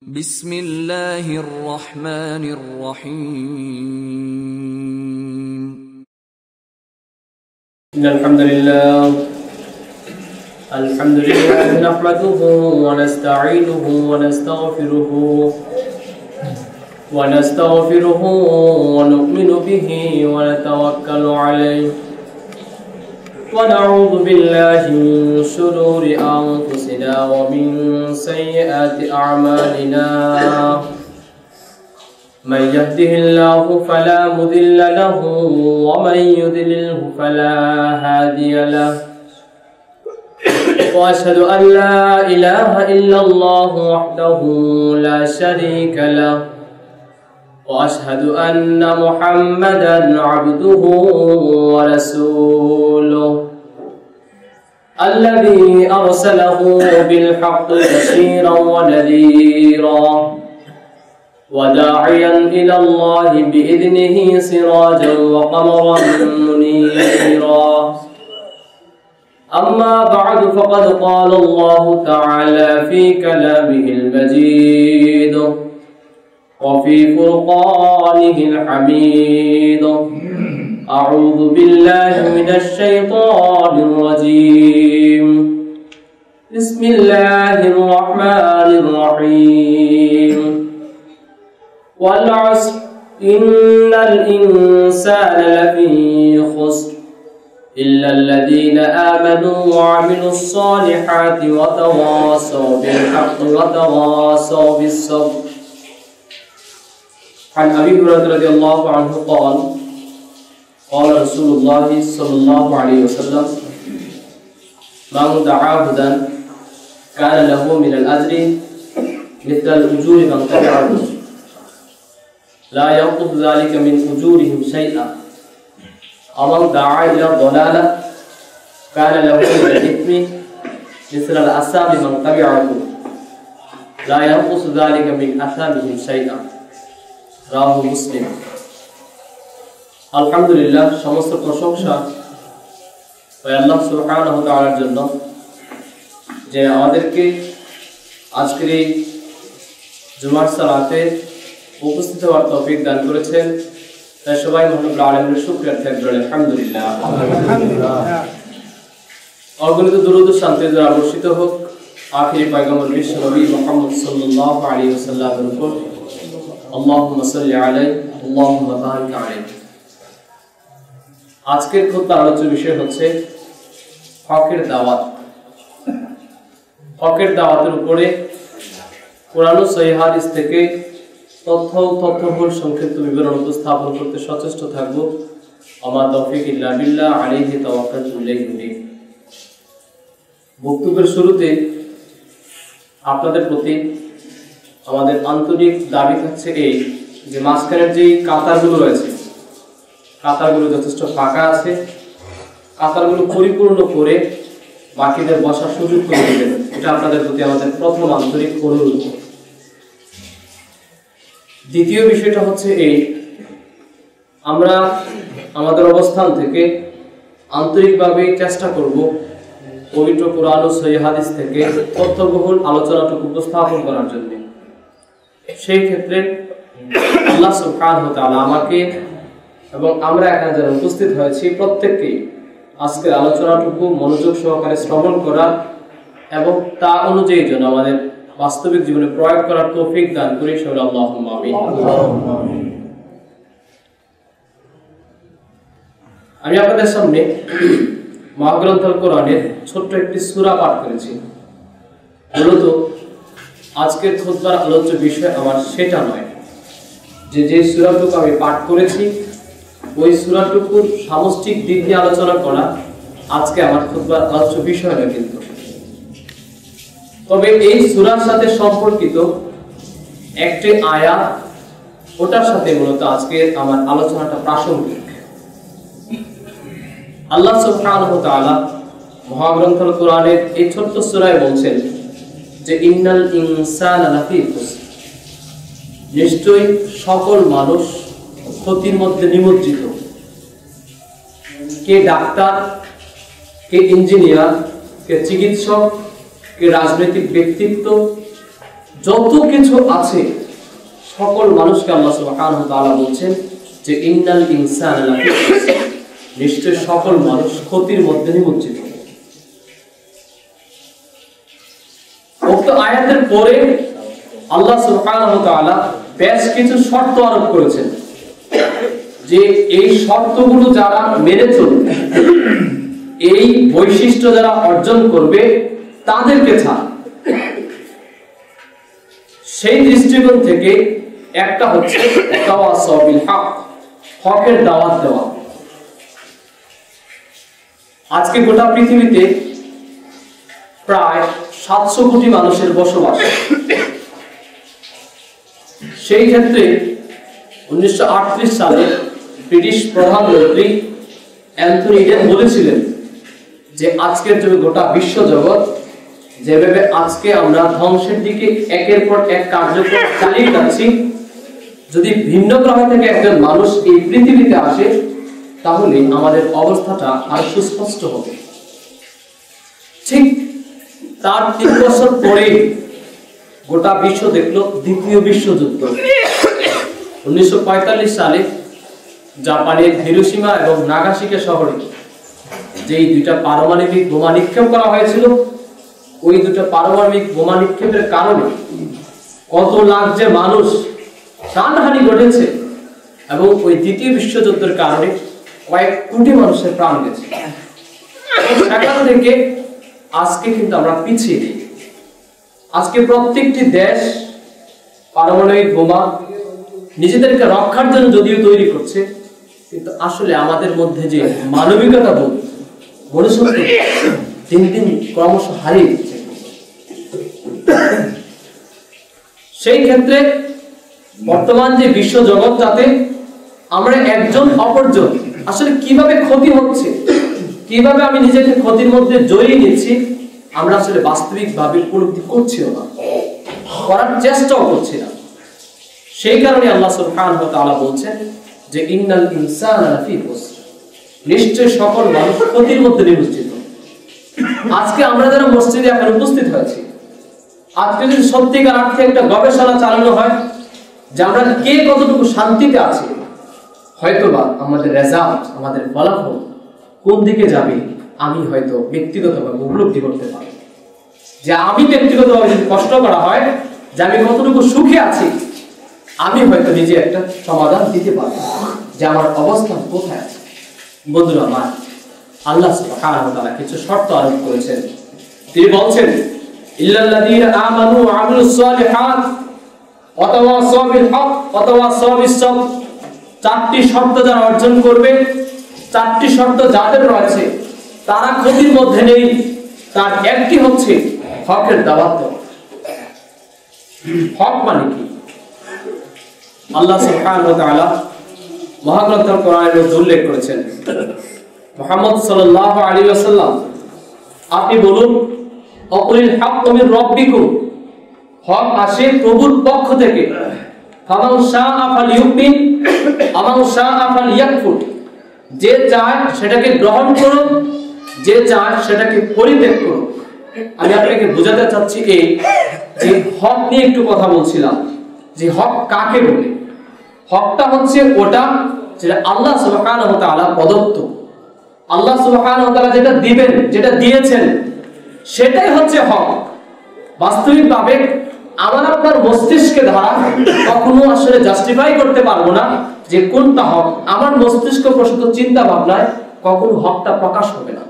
بسم الله الرحمن الرحيم إن الحمد لله نحمده ونستعينه ونستغفره ونؤمن به ونتوكل عليه ونعوذ بالله من شرور أنفسنا ومن سيئات أعمالنا من يهده الله فلا مضل له ومن يضلله فلا هادي له وأشهد أن لا إله إلا الله وحده لا شريك له وأشهد أن محمدا عبده ورسوله الذي أرسله بالحق بشيرا ونذيرا وداعيا إلى الله بإذنه سراجا وقمرا منيرا أما بعد فقد قال الله تعالى في كلامه المجيد وفي فرقانه الحميد أعوذ بالله من الشيطان الرجيم بسم الله الرحمن الرحيم والعصر إن الإنسان لفي خسر إلا الذين آمنوا وعملوا الصالحات وتواصوا بالحق وتواصوا بالصبر عن أبي هريرة رضي الله عنه قال قال رسول الله صلى الله عليه وسلم من دعا هدى كان له من الأجر مثل الأجور من تبعه لا ينقص ذلك من أجورهم شيئا ومن دعا إلى الضلالة كان له من الإثم مثل الأثام من تبعه لا ينقص ذلك من أثامهم شيئا রাহু মুসলিম। আলহামদুলিল্লাহ, সমস্ত প্রশংসা ওই আল্লাহ সুবহানাহু ওয়া তাআলার জন্য যে আমাদেরকে আজকের এই জুমার সালাতে উপস্থিত হওয়ার তৌফিক দান করেছেন। তাই সবাই মহান আল্লাহর শুকরিয়া আদায় করি আলহামদুলিল্লাহ। অগণিত দরুদ ও শান্তি বর্ষিত হোক আখিরি পয়গম্বর বিশ্ব নবী মুহাম্মদ সাল্লাল্লাহু আলাইহি ওয়াসাল্লামের উপর। আল্লাহুম্মা সাল্লি আলাইহি আল্লাহুম্মা বারিক আলাইহি। আজকের খুতবার আলোচ্য বিষয় হচ্ছে হকের দাওয়াত। হকের দাওয়াতের উপরে কোরআন ও সহিহ হাদিস থেকে তথ্যবহুল সংক্ষিপ্ত বিবরণ উপস্থাপন করতে সচেষ্ট থাকব। আমা তৌফিক ইল্লা বিল্লাহ আলাইহি তাওয়াক্কালতু ইলাইহি মুনীব। বক্তব্যের শুরুতে আপনাদের প্রতি আমাদের আন্তরিক দাবি থাকছে এই যে মাঝখানের যে কাতারগুলো রয়েছে, কাতারগুলো যথেষ্ট ফাঁকা আছে, কাতারগুলো পরিপূর্ণ করে বাকিদের বসার সুযোগ করে দেবেন। এটা আপনাদের প্রতি আমাদের প্রথম আন্তরিক অনুরোধ। দ্বিতীয় বিষয়টা হচ্ছে এই, আমরা আমাদের অবস্থান থেকে আন্তরিকভাবে চেষ্টা করব পবিত্র কোরআন ও সহিহ হাদিস থেকে তথ্যবহুল আলোচনাটুকু উপস্থাপন করার জন্য। সেই ক্ষেত্রে আল্লাহ সুবহানাহু ওয়া তাআলা আমাকে এবং আমরা এখানে যারা উপস্থিত হয়েছি প্রত্যেককে আজকের আলোচনাটুকু মনোযোগ সহকারে শ্রবণ করা এবং তা অনুযায়ী যেন আমাদের বাস্তবিক জীবনে প্রয়োগ করার তৌফিক দান করি সবাই আল্লাহুম্মা আমিন। আমি আপনাদের সামনে মহাগ্রন্থ আল কোরআনের ছোট্ট একটি সূরা পাঠ করেছি। মূলত আজকের খুতবার আলোচ্য বিষয় আমার সেটা নয়, যে সূরাটুকু আমি পাঠ করেছি ওই সূরাটুকুর সামষ্টিক দিক নিয়ে আলোচনা করা আজকে আমার খুতবার আলোচ্য বিষয় নয়। কিন্তু তবে এই সূরার সাথে সম্পর্কিত একটি আয়াত, ওটার সাথে মূলত আজকে আমার আলোচনাটা প্রাসঙ্গিক। আল্লাহ সুবহানাহু ওয়া তাআলা মহাগ্রন্থ আল কোরআনের এই ছোট্ট সূরায় বলছেন যে ইন্নাল ইনসানা লাফি খুসর, নিশ্চয়ই সকল মানুষ ক্ষতির মধ্যে নিমজ্জিত। কে ডাক্তার, কে ইঞ্জিনিয়ার, কে চিকিৎসক, কে রাজনৈতিক ব্যক্তিত্ব, যত কিছু আছে সকল মানুষকে আল্লাহ সুবহানাহু ওয়া তাআলা বলছেন যে ইন্নাল ইনসানা লাফি খুসর, নিশ্চয় সকল মানুষ ক্ষতির মধ্যে নিমজ্জিত। উক্ত আয়াতের পরে আল্লাহ সুবহানাহু ওয়া তাআলা বেশ কিছু শর্ত আরোপ করেছেন যে এই শর্তগুলো যারা মেনে চলবে, এই বৈশিষ্ট্য যারা অর্জন করবে তাদেরকে ছাড়। সেই দৃষ্টিকোণ থেকে একটা হচ্ছে তাওয়াসাউ বিল হক, হকের দাওয়াত দেওয়া। আজকে গোটা পৃথিবীতে প্রায় 700 কোটি মানুষের বসবাস। সেই ক্ষেত্রে 1938 সালে ব্রিটিশ প্রধানমন্ত্রী অ্যান্থনি ইডেন বলেছিলেন যে আজকের যুগে গোটা বিশ্ব জগৎ যেভাবে আজকে আমরা ধ্বংসের দিকে একের পর এক কার্যক্রম চালিয়ে যাচ্ছি, যদি ভিন্ন গ্রহ থেকে একজন মানুষ এই পৃথিবীতে আসে তাহলে আমাদের অবস্থাটা আর সুস্পষ্ট হবে। ঠিক তার 3 বছর পরে গোটা বিশ্ব দেখলো দ্বিতীয় বিশ্বযুদ্ধ। 1945 সালে জাপানের হিরোশিমা এবং নাগাসাকি শহরে যেই দুইটা পারমাণবিক বোমা নিক্ষেপ করা হয়েছিল, ওই দুটো পারমাণবিক বোমা নিক্ষেপের কারণে কত লাখ যে মানুষ প্রাণহানি ঘটেছে, এবং ওই দ্বিতীয় বিশ্বযুদ্ধের কারণে কয়েক কোটি মানুষের প্রাণ গেছে। সেখান থেকে আজকে কিন্তু আমরা পিছিয়ে নেই। আজকে প্রত্যেকটি দেশ পারমাণবিক বোমা নিজেদেরকে রক্ষার জন্য যদিও তৈরি করছে, কিন্তু আসলে আমাদের মধ্যে যে মানবিকতা বোধ, মনুষ্যত্ব দিন দিন ক্রমশ হারিয়ে দিচ্ছে। সেই ক্ষেত্রে বর্তমান যে বিশ্ব জগৎ, যাতে আমরা একজন অপরজন আসলে কিভাবে ক্ষতি হচ্ছে, কিভাবে আমি নিজেকে ক্ষতির মধ্যে জড়িয়ে নিচ্ছি, আমরা আসলে বাস্তবিকভাবে উপলব্ধি করছিও না, করার চেষ্টাও করছি না। সেই কারণে আল্লাহ সুবহানাহু ওয়া তাআলা বলছেন যে ইন্নাল ইনসানা লাফি খুসর, নিশ্চয় সকল মানুষ ক্ষতির মধ্যে নিমজ্জিত। আজকে আমরা যারা মসজিদে এখন উপস্থিত হয়েছি, আজকে যদি সত্যিকার অর্থে একটা গবেষণা চালানো হয় যে আমরা কে কতটুকু শান্তিতে আছি, হয়তোবা আমাদের রেজাল্ট, আমাদের ফলাফল কোন দিকে যাবে আমি হয়তো ব্যক্তিগতভাবে উপলব্ধি করতে পারি। যে আমি ব্যক্তিগতভাবে যদি কষ্ট করা হয় যে আমি কতটুকু সুখে আছি, আমি হয়তো নিজে একটা সমাধান দিতে পারবো যে আমার অবস্থান কোথায় আছে। বন্ধুরা আমার, আল্লাহ সুবহানাহু ওয়া তাআলা কিছু শর্ত আরোপ করেছেন। তিনি বলছেন ইল্লাল্লাযীনা আমানু ওয়া আমিলুস সালিহাত ওয়া তাওয়াসাউ বিল হক ওয়া তাওয়াসাউ বিস সবর। 4টি শর্ত যারা অর্জন করবে, 4টি শর্ত যাদের রয়েছে তারা ক্ষতির মধ্যে নেই। তার একটি হচ্ছে হকের দাওয়াত দেওয়া। হক মানে কি? আল্লাহ সুবহানাহু ওয়া তাআলা মহাগ্রন্থ কোরআনের মধ্যে উল্লেখ করেছেন, মুহাম্মদ সাল্লাল্লাহু আলাইহি ওয়াসাল্লাম আপনি বলুন আকুলিল হাক্কু মির রাব্বিকুম, হক আসে প্রভুর পক্ষ থেকে। ফামান শাআ ফালইউমিন ওয়া মান শাআ ফালইয়াকফুর, যে চায় সেটাকে গ্রহণ করুন, যে চায় সেটাকে পরিত্যাগ করুন। আমি আপনাকে বোঝাতে চাচ্ছি এই যে হক নিয়ে একটু কথা বলছিলাম, যে হক কাকে বলে। হকটা হচ্ছে ওটা যেটা আল্লাহ সুবহানাহু ওয়া তাআলা প্রদত্ত, আল্লাহ সুবহানাহু ওয়া তাআলা যেটা দিবেন, যেটা দিয়েছেন, সেটাই হচ্ছে হক। বাস্তবিকভাবে আমার আপনার মস্তিষ্কে দ্বারা কখনো আসলে জাস্টিফাই করতে পারবো না যে কোনটা হক। আমার মস্তিষ্ক প্রসূত চিন্তা ভাবনায় কখনো হকটা প্রকাশ হবে না।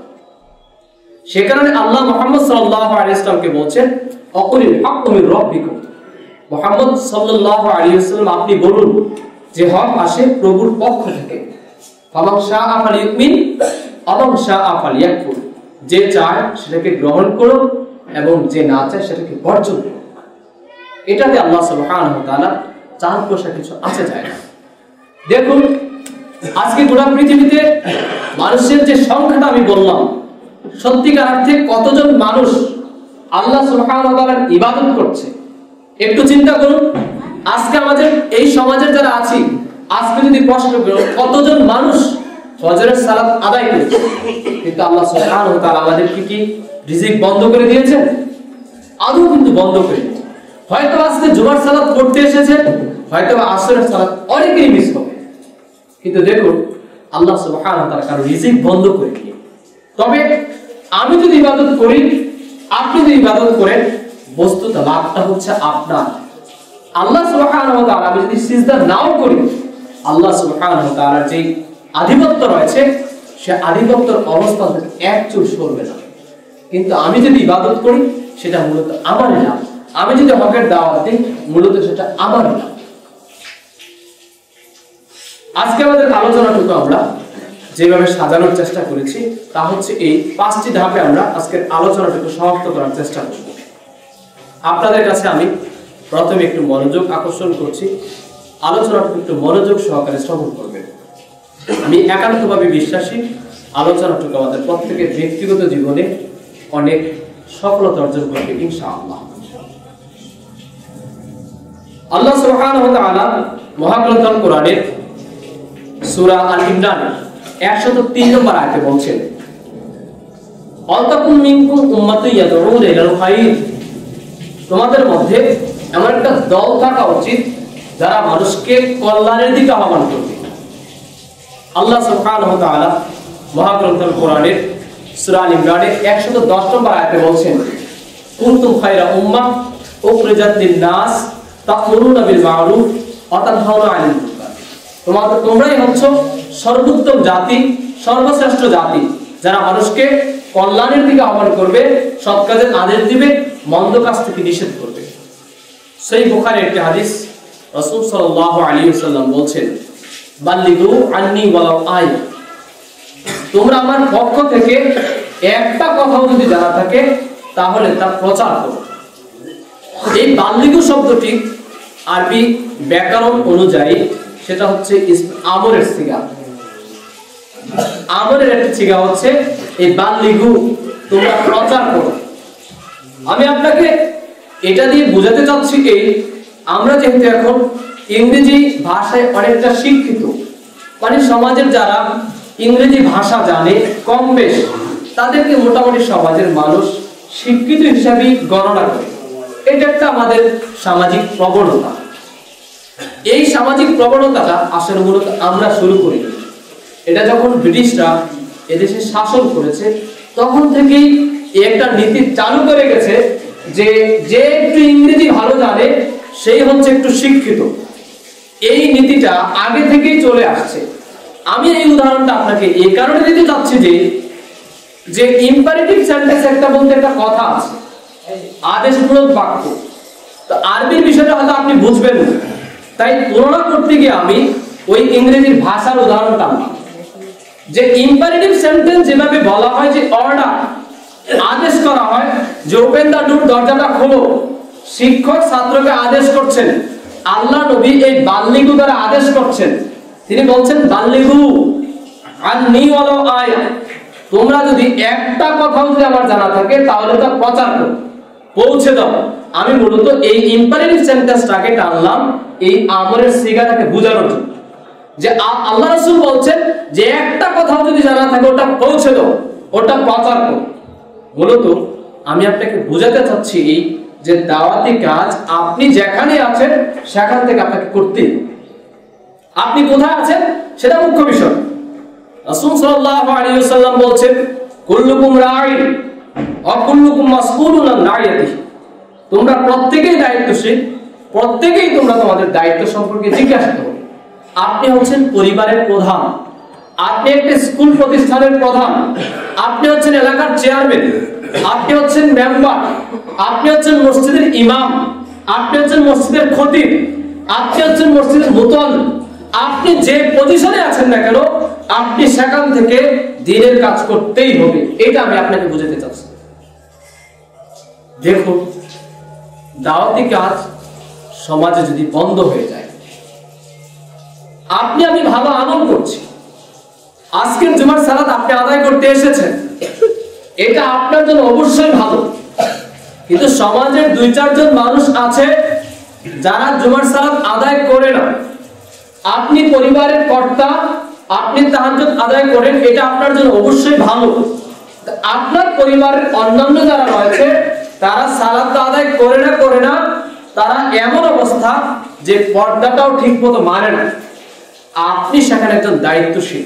সে কারণে আল্লাহ মুহাম্মদ সাল্লাল্লাহু আলাইহি ওয়াসাল্লামকে বলছেন আকুলিল হাক্কু মির রাব্বিকুম। মুহাম্মদ সাল্লাল্লাহু আলাইহি ওয়াসাল্লাম আপনি বলুন যে হক আসে প্রভুর পক্ষ থেকে। ফামান শাআ ফালইউমিন ওয়া মান শাআ ফালইয়াকফুর, যে চায় সেটাকে গ্রহণ করুন এবং যে না চায় সেটাকে বর্জন করুন। এটাতে আল্লাহ সুবহানাহু ওয়া তাআলা চার কোষা কিছু আছে যায় না। দেখুন আজকে গোটা পৃথিবীতে মানুষের যে সংখ্যাটা আমি বললাম, সত্যিকার অর্থে কতজন মানুষ আল্লাহ সুবহানাহু ওয়া তাআলার ইবাদত করছে একটু চিন্তা করুন। আজকে আমাদের এই সমাজের যারা আছি, আজকে যদি প্রশ্ন করো কতজন মানুষ ফজরের সালাত আদায় করছে, কিন্তু আল্লাহ সুবহানাহু ওয়া তাআলা আমাদের কি রিজিক বন্ধ করে দিয়েছেন? আদৌ কিন্তু বন্ধ করে দিয়েছেন। হয়তো আজকে জুমার সালাত পড়তে এসেছেন, হয়তো আসরের সালাত অনেকেই মিস হবে, কিন্তু দেখুন আল্লাহ সুবহানাহু ওয়া তাআলা কারো রিজিক বন্ধ করে দিয়ে। তবে আমি যদি ইবাদত করি, আপনি যদি ইবাদত করেন, বস্তুত লাভটা হচ্ছে আপনার। আল্লাহ সুবহানাহু ওয়া তাআলা, আমি যদি সিজদা নাও করি, আল্লাহ সুবহানাহু ওয়া তাআলার যে আধিপত্য রয়েছে, সে আধিপত্যের অবস্থান থেকে এক চুল সরবে না। কিন্তু আমি যদি ইবাদত করি, সেটা মূলত আমার লাভ। আমি যদি হকের দাওয়াত দিই, মূলত সেটা আমার লাভ। আজকে আমাদের আলোচনাটুকু আমরা যেভাবে সাজানোর চেষ্টা করেছি, তা হচ্ছে এই 5টি ধাপে আমরা আজকের আলোচনাটুকু সমাপ্ত করার চেষ্টা করব। আপনাদের কাছে আমি প্রথমে একটু মনোযোগ আকর্ষণ করছি, আলোচনাটুকু একটু মনোযোগ সহকারে শ্রবণ করবেন। আমি একান্তভাবে বিশ্বাসী আলোচনাটুকু আমাদের প্রত্যেকের ব্যক্তিগত জীবনে অনেক সফলতা অর্জন করবে ইনশাআল্লাহ। আল্লাহ সুবহানাহু ওয়া তাআলা মহাগ্রন্থ কোরআনের সূরা আল ইমরান 103 নম্বর আয়াতে বলছেন, আলতাকুম মিনকুম উম্মাতুন ইয়াদউনা ইলাল খায়র, তোমাদের মধ্যে এমন একটা দল থাকা উচিত যারা মানুষকে কল্যাণের দিকে আহ্বান করবে। আল্লাহ সুবহানাহু ওয়া তাআলা মহাগ্রন্থ কোরআনের সূরা আল ইমরানের 110 নম্বর আয়াতে বলছেন, কুনতুম খায়রা উম্মাহ উখরিজাত লিন-নাস তা'মুরুনা বিল মা'রুফ ওয়া তানহাউনা আনিল মুনকার, তোমরাই হচ্ছে সর্বোত্তম জাতি, সর্বশ্রেষ্ঠ জাতি, যারা মানুষকে কল্যাণের দিকে আহ্বান করবে, সৎ কাজের আদেশ দিবে, মন্দ কাজ থেকে নিষেধ করবে। সহিহ বুখারীর একটি হাদিস, রাসূল সাল্লাল্লাহু আলাইহি ওয়াসাল্লাম বলছেন, বাল্লিগু আন্নী ওয়ালাউ আয়া, তোমরা আমার পক্ষ থেকে একটা কথাও যদি জানা থাকে তাহলে তা প্রচার করো। এই বাল্লিগু শব্দটি আরবি ব্যাকরণ অনুযায়ী সেটা হচ্ছে আমরের সিগা। আমরের একটা সিগা হচ্ছে এই বাল্লিগু, তোমরা প্রচার করো। আমি আপনাকে এটা দিয়ে বোঝাতে চাচ্ছি এই, আমরা যেহেতু এখন ইংরেজি ভাষায় অনেকটা শিক্ষিত, মানে সমাজের যারা ইংরেজি ভাষা জানে কম বেশ, তাদেরকে মোটামুটি সমাজের মানুষ শিক্ষিত হিসাবে গণনা করে। এটা একটা আমাদের সামাজিক প্রবণতা। এই সামাজিক প্রবণতাটা আসলে মূলত আমরা শুরু করি। এটা যখন ব্রিটিশরা এদেশে শাসন করেছে, তখন থেকেই একটা নীতি চালু করে গেছে যে যে একটু ইংরেজি ভালো জানে সেই হচ্ছে একটু শিক্ষিত। এই নীতিটা আগে থেকেই চলে আসছে। আমি এই উদাহরণটা আপনাকে এই কারণে দিতে চাচ্ছি যে ইম্পারেটিভ সেন্টেন্স একটা বলতে একটা কথা আছে, আদেশমূলক বাক্য। তো আরবির বিষয়টা হয়তো আপনি বুঝবেন না, তাই তুলনা করতে গিয়ে আমি ওই ইংরেজির ভাষার উদাহরণটা আনলাম। যে ইম্পারেটিভ সেন্টেন্স যেভাবে বলা হয়, যে অর্ডার, আদেশ করা হয় যে ওপেন দ্য ডোর, দরজাটা খোলো, শিক্ষক ছাত্রকে আদেশ করছেন, আল্লাহ নবী এই বাল্লিগু দ্বারা আদেশ করছেন। তিনি বলছেন বাল্লিগু আন্নী ওয়ালাউ আয়া, তোমরা যদি একটা কথাও যদি আমার জানা থাকে তাহলে তা প্রচার করো, পৌঁছে দাও। আমি মূলত এই ইম্পারেটিভ সেন্টেন্সটাকে টানলাম এই আমরের সিগাটাকে বোঝানোর জন্য, যে আল্লাহ রাসূল বলছেন যে একটা কথাও যদি জানা থাকে ওটা পৌঁছে দাও, ওটা প্রচার করো। মূলত আমি আপনাকে বোঝাতে চাচ্ছি এই যে দাওয়াতি কাজ আপনি যেখানে আছেন সেখান থেকে আপনাকে করতে, আপনি কোথায় আছেন সেটা মুখ্য বিষয়। রাসূল সাল্লাল্লাহু আলাইহি ওয়াসাল্লাম বলছেন, কুল্লুকুম রাঈন ওয়া কুল্লুকুম মাসউলুন আন রাইয়াতিহি, তোমরা প্রত্যেকেই দায়িত্বশীল, প্রত্যেকেই তোমরা তোমাদের দায়িত্ব সম্পর্কে জিজ্ঞাসা করো। আপনি হচ্ছেন পরিবারের প্রধান, আপনি একটা স্কুল প্রতিষ্ঠানের প্রধান, আপনি হচ্ছেন এলাকার চেয়ারম্যান, আপনি হচ্ছেন মেম্বার, আপনি হচ্ছেন মসজিদের ইমাম, আপনি হচ্ছেন মসজিদের খতিব, আপনি হচ্ছেন মসজিদের মুতওয়াল্লি, আপনি যে পজিশনে আছেন না কেন আপনি সেখান থেকে দ্বীনের কাজ করতেই হবে। এটা আমি আপনাকে বোঝাতে চাচ্ছি। দেখুন, দাওয়াতি কাজ সমাজে যদি বন্ধ হয়ে যায়, আপনি আমি ভালো আমল করছি, আজকের জুমার সালাত আপনি আদায় করতে এসেছেন, এটা আপনার জন্য অবশ্যই ভালো, কিন্তু সমাজের 2-4 জন মানুষ আছে যারা জুমার সালাত আদায় করে না। আপনি পরিবারের কর্তা, আপনি তাহাজ্জুদ আদায় করেন, এটা আপনার জন্য অবশ্যই ভালো। আপনার পরিবারের অন্যান্য যারা রয়েছে তারা সালাত আদায় করে না তারা এমন অবস্থা যে পর্দাটাও ঠিক মতো মানে না, আপনি সেখানে একজন দায়িত্বশীল,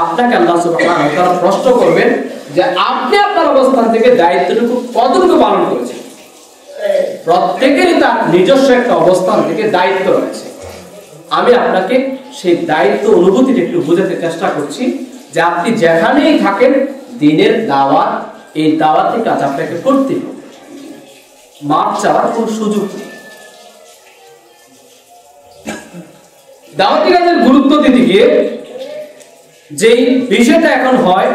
আপনাকে আল্লাহ সুবহানাহু ওয়া তাআলা প্রশ্ন করবেন যে আপনি আপনার অবস্থান থেকে দায়িত্বটুকু কতটুকু পালন করেছেন। প্রত্যেকেরই তার নিজস্ব একটা অবস্থান থেকে দায়িত্ব রয়েছে। আমি আপনাকে সেই দায়িত্ব অনুভূতিটা একটু বোঝাতে চেষ্টা করছি যে আপনি যেখানেই থাকেন দিনের দাওয়াত, এই দাওয়াতি কাজ আপনাকে করতে হবে, মাপ চাওয়ার কোন সুযোগ নেই। দাওয়াতি কাজের গুরুত্ব দিতে গিয়ে যেই বিষয়টা এখন হয়,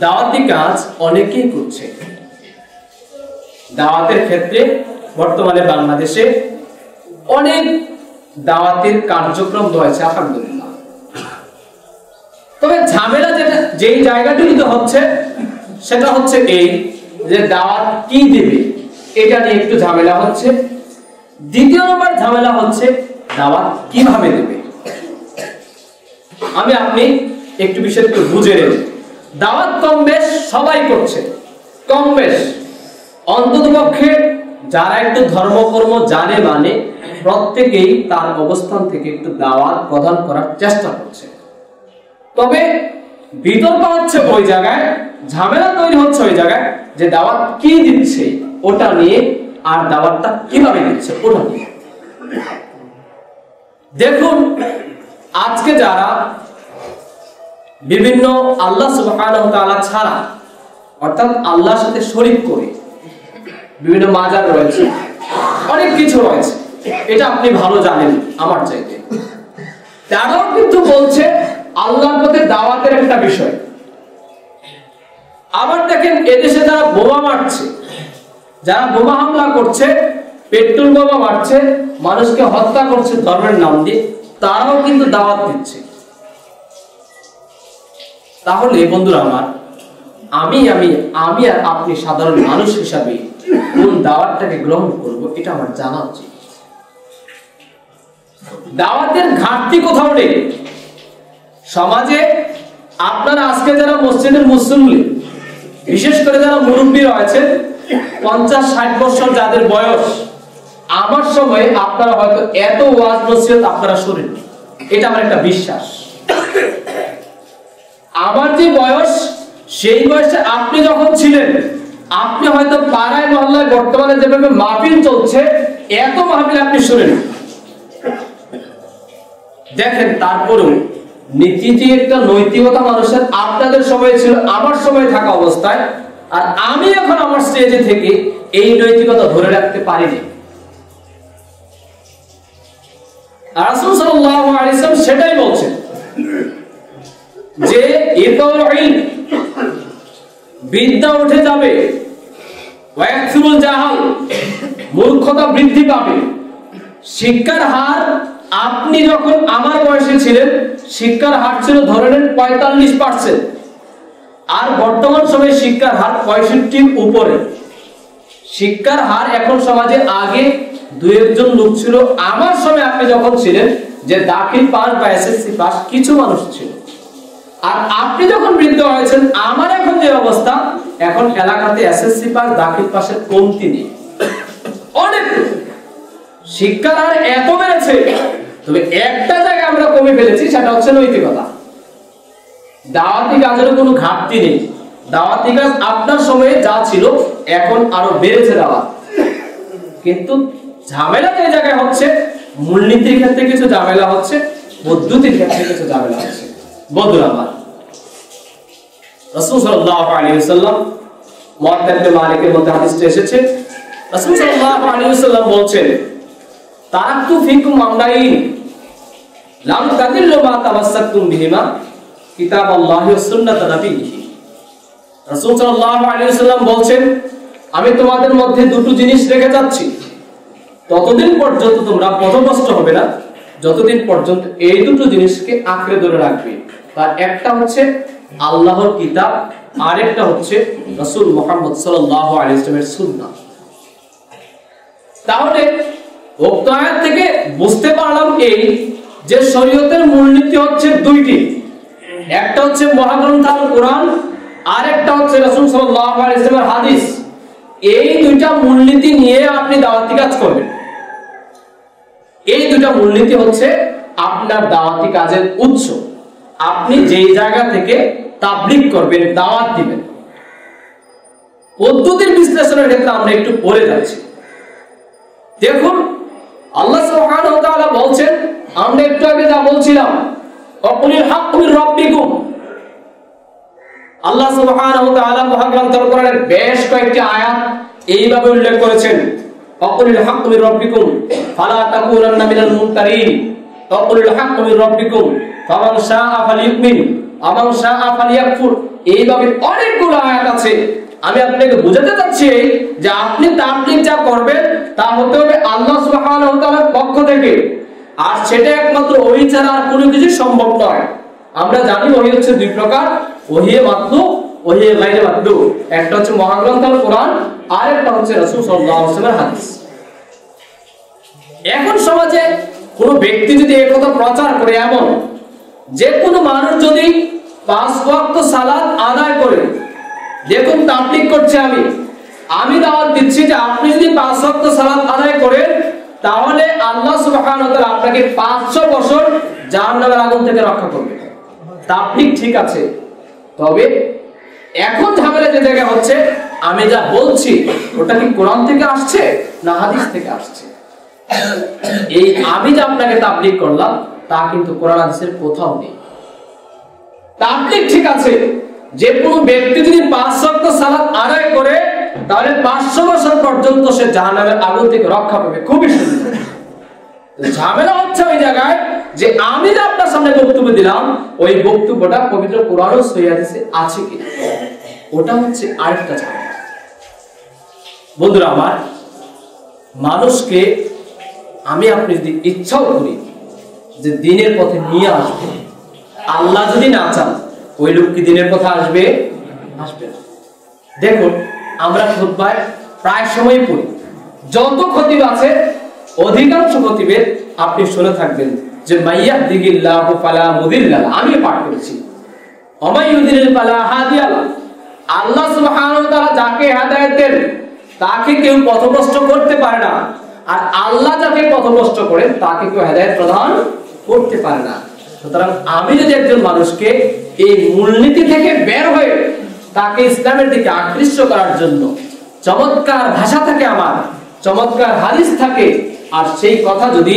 দাওয়াতি কাজ অনেকেই করছে। দাওয়াতের ক্ষেত্রে বর্তমানে বাংলাদেশে অনেক দাওয়াতের কার্যক্রম রয়েছে আলহামদুলিল্লাহ। তবে ঝামেলা যেই জায়গাটিতে হচ্ছে সেটা হচ্ছে এই যে দাওয়াত কি দিবে এটা নিয়ে একটু ঝামেলা হচ্ছে। দ্বিতীয় নম্বর ঝামেলা হচ্ছে দাওয়াত কিভাবে দেবে। আপনি একটু বিষয় একটু বুঝে নেন। দাওয়াত কম বেশ সবাই করছে, কম বেশ অন্ততপক্ষে যারা একটু ধর্মকর্ম জানে মানে প্রত্যেকেই তার অবস্থান থেকে একটু দাওয়াত প্রদান করার চেষ্টা করছে। তবে বিতর্ক হচ্ছে ওই জায়গায়, ঝামেলা তৈরি হচ্ছে ওই জায়গায় যে দাওয়াত কি দিচ্ছে ওটা নিয়ে, আর দাওয়াতটা কিভাবে দিচ্ছে ওটা নিয়ে। দেখুন, আজকে যারা বিভিন্ন আল্লাহ সুবহানাহু ওয়া তাআলা ছাড়া অর্থাৎ আল্লাহর সাথে শরীক করে বিভিন্ন মাজার রয়েছে, অনেক কিছু রয়েছে, এটা আপনি ভালো জানেন আমার চাইতে। তারাও কিন্তু বলছে আল্লাহর পথে দাওয়াতের একটা বিষয়। আবার দেখেন এদেশে যারা বোমা মারছে, যারা বোমা হামলা করছে, পেট্রোল বোমা মারছে, মানুষকে হত্যা করছে ধর্মের নাম দিয়ে, তারাও কিন্তু দাওয়াত দিচ্ছে। তাহলে বন্ধুরা আমার, আমি আর আপনি সাধারণ মানুষ হিসাবে কোন দাওয়াতটাকে গ্রহণ করব এটা আমার জানা উচিত। দাওয়াতের ঘাটতি কোথাও নেই সমাজে। আপনারা আজকে যারা মসজিদের মুসল্লি, বিশেষ করে যারা মুরব্বী রয়েছেন 50-60 বছর যাদের বয়স, আমার সময়ে আপনারা হয়তো এত ওয়াজ নসিহত আপনারা শুনেন, এটা আমার একটা বিশ্বাস। আমার যে বয়স, সেই বয়সে আপনি যখন ছিলেন, আপনি হয়তো পাড়ায় মহল্লায় বর্তমানে যেভাবে মাহফিল চলছে এত মাহফিল আপনি শুনেন। দেখেন তারপরেও নীতি একটা নৈতিকতা মানুষের আপনাদের সময় ছিল, আমার সময় থাকা অবস্থায়, আর আমি এখন আমার স্টেজে থেকে এই নৈতিকতা ধরে রাখতে পারিনি। রাসূল সাল্লাল্লাহু আলাইহি ওয়াসাল্লাম সেটাই বলছেন যে ইতাউল ইলম, বিদ্যা উঠে যাবে, ওয়ায়াকসুরুল জাহাল, মূর্খতা বৃদ্ধি পাবে। শিক্ষার হার, আপনি যখন আমার বয়সে ছিলেন শিক্ষার হার ছিল ধরে নেন 45%, আর বর্তমান সময়ে শিক্ষার হার 65-র উপরে। শিক্ষার হার এখন সমাজে আগে 2-1 লোক ছিল, আমার সময় আপনি যখন ছিলেন যে দাখিল পাস বা এসএসসি পাস কিছু মানুষ ছিল, আর আপনি যখন বৃদ্ধ হয়েছেন আমার এখন যে অবস্থা, এখন এলাকাতে এসএসসি পাস দাখিল পাসের কমতি নেই, অনেক। শিক্ষার হার এত বেড়েছে, তবে একটা জায়গায় আমরা কমে ফেলেছি, সেটা হচ্ছে নৈতিকতা। দাওয়াতি কাজের কোনো ঘাটতি নেই। দাওয়াতি কাজ আপনার সময়ে যা ছিল এখন আরো বেড়েছে দাওয়াত, কিন্তু ঝামেলা যে জায়গায় হচ্ছে, মূলনীতির ক্ষেত্রে কিছু ঝামেলা হচ্ছে, পদ্ধতির ক্ষেত্রে কিছু ঝামেলা হচ্ছে। বন্ধুরা আমার, রাসূল সাল্লাল্লাহু আলাইহি ওয়াসাল্লাম মুআত্তা ইবনে মালিকের মধ্যে হাদিসটা এসেছে। রাসূল সাল্লাল্লাহু আলাইহি ওয়াসাল্লাম বলছেন, তারাকতু ফিকুম আমরাইন লাম তাদিল্লু মা তামাসসাকতুম বিহিমা কিতাবাল্লাহি ওয়া সুন্নাত নাবিয়্যিহি। রাসূল সাল্লাল্লাহু আলাইহি ওয়াসাল্লাম বলছেন, আমি তোমাদের মধ্যে দুটো জিনিস রেখে যাচ্ছি, ততদিন পর্যন্ত তোমরা পথভ্রষ্ট হবে না যতদিন পর্যন্ত এই দুটো জিনিসকে আঁকড়ে ধরে রাখবে। তার একটা হচ্ছে আল্লাহর কিতাব, আর একটা হচ্ছে রাসূল মুহাম্মদ সাল্লাল্লাহু আলাইহি ওয়াসাল্লামের সুন্নাহ। তাহলে উক্ত আয়াত থেকে বুঝতে পারলাম এই যে শরীয়তের মূলনীতি হচ্ছে দুইটি, একটা হচ্ছে মহাগ্রন্থ আল কোরআন, আর একটা হচ্ছে রাসূল সাল্লাল্লাহু আলাইহি ওয়াসাল্লামের হাদিস। এই দুইটা মূলনীতি নিয়ে আপনি দাওয়াতি কাজ করবেন। এই দুটো মূলনীতি হচ্ছে আপনার দাওয়াতি কাজের উৎস। আপনি যেই জায়গা থেকে তাবলীগ করবেন, দাওয়াত দিবেন, পদ্ধতির বিশ্লেষণের ক্ষেত্রে আমরা একটু পড়ে যাচ্ছি। দেখুন, আল্লাহ সুবহানাহু ওয়া তাআলা বলছেন, আমরা একটু আগে যা বলছিলাম, ওয়াকুলিল হাক্কু মির রাব্বিকুম। আল্লাহ সুবহানাহু ওয়া তাআলা মহাগ্রন্থ কোরআনের বেশ কয়েকটি আয়াত এইভাবে উল্লেখ করেছেন, ওয়াকুলিল হাক্কু মির রাব্বিকুম ফালা তাকুনান্না মিনাল মুমতারিন, ওয়াকুলিল হাক্কু মির রাব্বিকুম ফামান শাআ ফালিউমিন ওয়া মান শাআ ফালিয়াকফুর। এইভাবে অনেকগুলো আয়াত আছে। আমি আপনাকে বোঝাতে চাচ্ছি যে আপনি তাবলীগ যা করবেন তা হতে হবে আল্লাহ সুবহানাহু ওয়া তাআলার পক্ষ থেকে, আর সেটা একমাত্র ওহী ছাড়া আর কোনো কিছু সম্ভব নয়। আমরা জানি ওহী হচ্ছে দুই প্রকার, ওহী মাতলু, ওহী গায়রে মাতলু। একটা হচ্ছে মহাগ্রন্থ কোরআন, আর একটা হচ্ছে রাসূল সাল্লাল্লাহু আলাইহি ওয়াসাল্লামের হাদিস। এখন সমাজে কোনো ব্যক্তি যদি এই কথা প্রচার করে, এমন যে কোনো মানুষ যদি 5 ওয়াক্ত সালাত আদায় করে, দেখুন তাবলীগ করছে, আমি দাওয়াত দিচ্ছি যে আপনি যদি 5 ওয়াক্ত সালাত আদায় করেন তাহলে আল্লাহ সুবহানাহু ওয়া তাআলা আপনাকে 500 বছর জাহান্নামের আগুন থেকে রক্ষা করবে। তাবলীগ ঠিক আছে, তবে এখন ঝামেলা যে জায়গা হচ্ছে, আমি যা বলছি ওটা কি কোরআন থেকে আসছে না হাদিস থেকে আসছে? এই আমি যে আপনাকে তাবলীগ করলাম তা কিন্তু কোরআন হাদিসের কোথাও নেই। তাবলীগ ঠিক আছে, যে কোনো ব্যক্তি যদি 5 ওয়াক্ত সালাত আদায় করে তাহলে 500 বছর পর্যন্ত সে জাহান্নামের আগুন থেকে রক্ষা পাবে। খুবই সুন্দর। ঝামেলা হচ্ছে ওই জায়গায় যে আমি যে আপনার সামনে বক্তব্য দিলাম, ওই বক্তব্যটা পবিত্র কোরআন ও সহিহ হাদিসে আছে কি, ওটা হচ্ছে আরেকটা ঝামেলা। বন্ধুরা আমার, মানুষকে আমি আপনি যদি ইচ্ছাও করি যে দিনের পথে নিয়ে আসবে, আল্লাহ যদি না চান ওই লোক কি দিনের পথে আসবে? আসবে না। দেখুন, আমরা খুতবায় প্রায় সময় পড়ি, যত খতিব আছে অধিকাংশ খতিবের আপনি শুনে থাকবেন যে মাইয়াহদিহিল্লাহু ফালা মুদিল্লা লাহু, আমি পাঠ করেছি, ওয়া মাইয়ুদ্লিল ফালা হাদিয়া লাহু। আল্লাহ সুবহানাহু ওয়া তাআলা যাকে হেদায়েত দেন তাকে কেউ পথভ্রষ্ট করতে পারে না, আর আল্লাহ যাকে পথভ্রষ্ট করেন তাকে কেউ হেদায়েত প্রদান করতে পারে না। সুতরাং আমি যদি একজন মানুষকে এই মূলনীতি থেকে বের হয়ে তাকে ইসলামের দিকে আকৃষ্ট করার জন্য চমৎকার ভাষা থাকে, আমার চমৎকার হাদিস থাকে, আর সেই কথা যদি